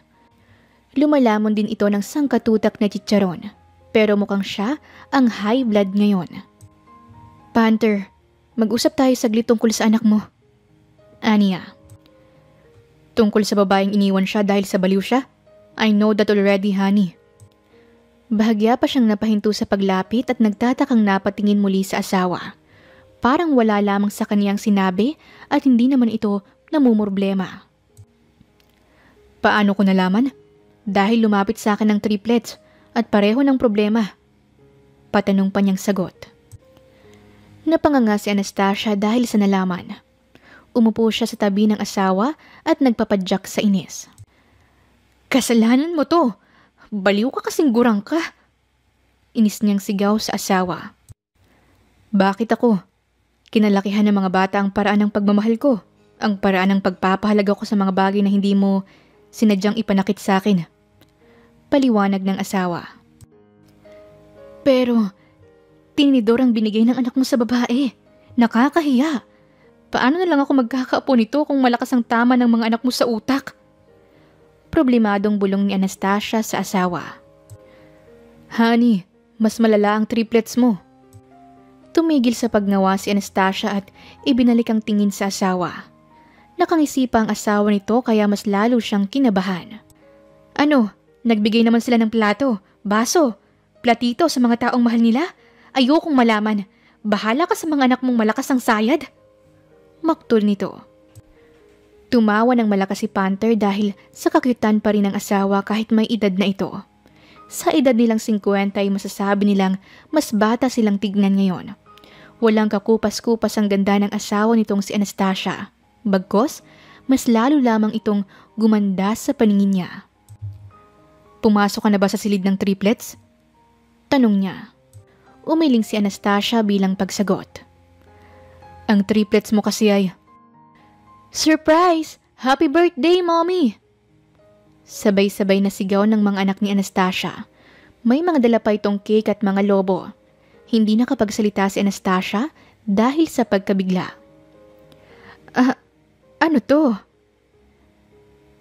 Lumalamon din ito ng sangkatutak na chicharon, pero mukhang siya ang high blood ngayon. Panther, mag-usap tayo saglit tungkol sa anak mo. Aniya. Tungkol sa babaeng iniwan siya dahil sa baliw siya? I know that already, honey. Bahagya pa siyang napahinto sa paglapit at nagtatakang napatingin muli sa asawa. Parang wala lamang sa kaniyang sinabi at hindi naman ito namumroblema. Paano ko nalaman? Dahil lumapit sa akin ng triplets at pareho ng problema. Patanong pa niyang sagot. Napanganga si Anastasia dahil sa nalaman. Umupo siya sa tabi ng asawa at nagpapadyak sa inis. Kasalanan mo to! Baliw ka kasing gurang ka! Inis niyang sigaw sa asawa. Bakit ako? Kinalakihan ng mga bata ang paraan ng pagmamahal ko. Ang paraan ng pagpapahalaga ko sa mga bagay na hindi mo sinadyang ipanakit sa akin. Paliwanag ng asawa. Pero, tinidor ang binigay ng anak mo sa babae. Nakakahiya. Paano na lang ako magkakaapo nito kung malakas ang tama ng mga anak mo sa utak? Problemadong bulong ni Anastasia sa asawa. Honey, mas malala ang triplets mo. Tumigil sa pagnawa si Anastasia at ibinalik ang tingin sa asawa. Nakangisipa ang asawa nito kaya mas lalo siyang kinabahan. Ano? Nagbigay naman sila ng plato, baso, platito sa mga taong mahal nila? Ayokong malaman. Bahala ka sa mga anak mong malakas ang sayad. Maktol nito. Tumawa ng malakas si Panther dahil sa kakyutan pa rin ng asawa kahit may edad na ito. Sa edad nilang 50 ay masasabi nilang mas bata silang tignan ngayon. Walang kakupas-kupas ang ganda ng asawa nitong si Anastasia. Bagkos, mas lalo lamang itong gumanda sa paningin niya. Pumasok ka na ba sa silid ng triplets? Tanong niya. Umiling si Anastasia bilang pagsagot. Ang triplets mo kasi ay... Surprise! Happy birthday, Mommy! Sabay-sabay na sigaw ng mga anak ni Anastasia. May mga dala pa itong cake at mga lobo. Hindi nakapagsalita si Anastasia dahil sa pagkabigla. Ano to?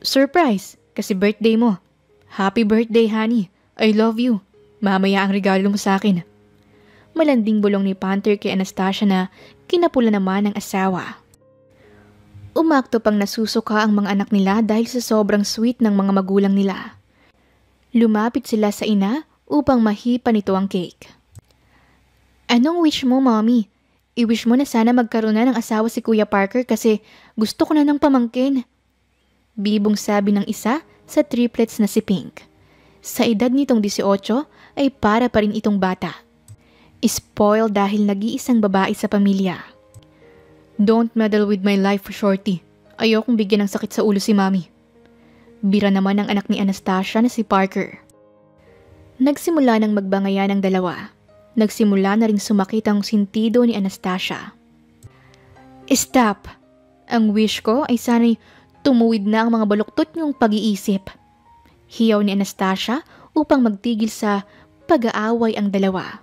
Surprise! Kasi birthday mo. Happy birthday, honey. I love you. Mamaya ang regalo mo sa akin. Malanding bulong ni Panther kay Anastasia na kinapula naman ng asawa. Umakto pang nasusuka ang mga anak nila dahil sa sobrang sweet ng mga magulang nila. Lumapit sila sa ina upang mahipa nito ang cake. Anong wish mo, Mommy? I-wish mo na sana magkaroon na ng asawa si Kuya Parker kasi gusto ko na ng pamangkin. Bibong sabi ng isa sa triplets na si Pink. Sa edad nitong 18 ay para pa rin itong bata. Spoiled dahil nag-iisang babae sa pamilya. Don't meddle with my life, Shorty. Ayokong bigyan ng sakit sa ulo si Mommy. Bira naman ang anak ni Anastasia na si Parker. Nagsimula ng magbangayan ang dalawa. Nagsimula na ring sumakit ang sintido ni Anastasia. Stop! Ang wish ko ay sana'y tumuwid na ang mga baluktot niyong pag-iisip. Hiyaw ni Anastasia upang magtigil sa pag-aaway ang dalawa.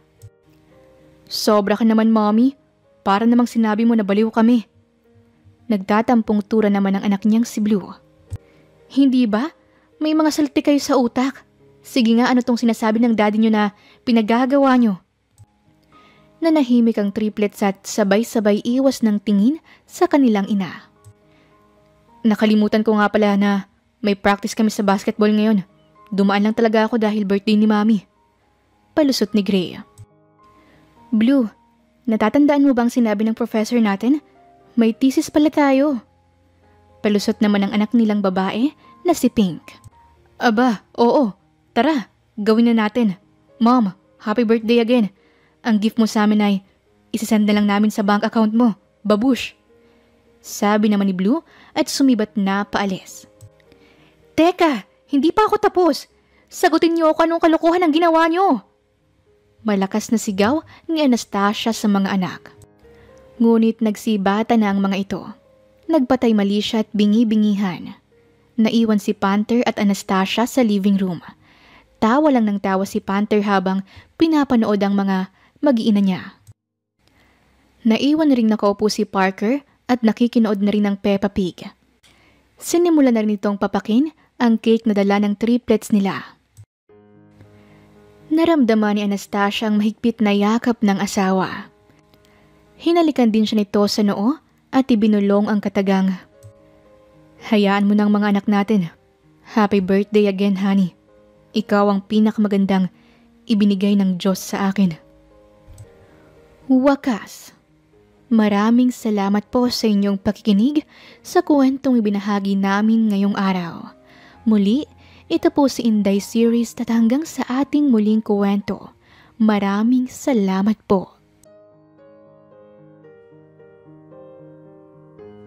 Sobra ka naman, Mommy. Para namang sinabi mo na baliw kami. Nagtatampong tura naman ang anak niyang si Blue. Hindi ba? May mga salti kayo sa utak. Sige nga, ano tong sinasabi ng daddy niyo na pinagagawa niyo? Nanahimik ang triplets at sabay-sabay iwas ng tingin sa kanilang ina. Nakalimutan ko nga pala na may practice kami sa basketball ngayon. Dumaan lang talaga ako dahil birthday ni Mami. Palusot ni Gray. Blue, natatandaan mo bang sinabi ng professor natin? May thesis pala tayo. Palusot naman ang anak nilang babae na si Pink. Aba, oo. Tara, gawin na natin. Mom, happy birthday again. Ang gift mo sa amin ay isasend na lang namin sa bank account mo. Babush. Sabi naman ni Blue at sumibat na paalis. Teka, hindi pa ako tapos. Sagutin niyo ako anong kalokohan ang ginawa niyo. Malakas na sigaw ni Anastasia sa mga anak. Ngunit nagsibata na ang mga ito. Nagpatay mali siya at bingi-bingihan. Naiwan si Panther at Anastasia sa living room. Tawa lang ng tawa si Panther habang pinapanood ang mga mag-iina niya. Naiwan ring nakaupo si Parker at nakikinood na rin ng Peppa Pig. Sinimula na rin itong papakin ang cake na dala ng triplets nila. Naramdaman ni Anastasia ang mahigpit na yakap ng asawa. Hinalikan din siya nito sa noo at ibinulong ang katagang, hayaan mo ng mga anak natin. Happy birthday again, honey. Ikaw ang pinakamagandang ibinigay ng Diyos sa akin. Wakas. Maraming salamat po sa inyong pakikinig sa kwentong ibinahagi namin ngayong araw. Muli, ito po si Inday Series at hanggang sa ating muling kwento. Maraming salamat po.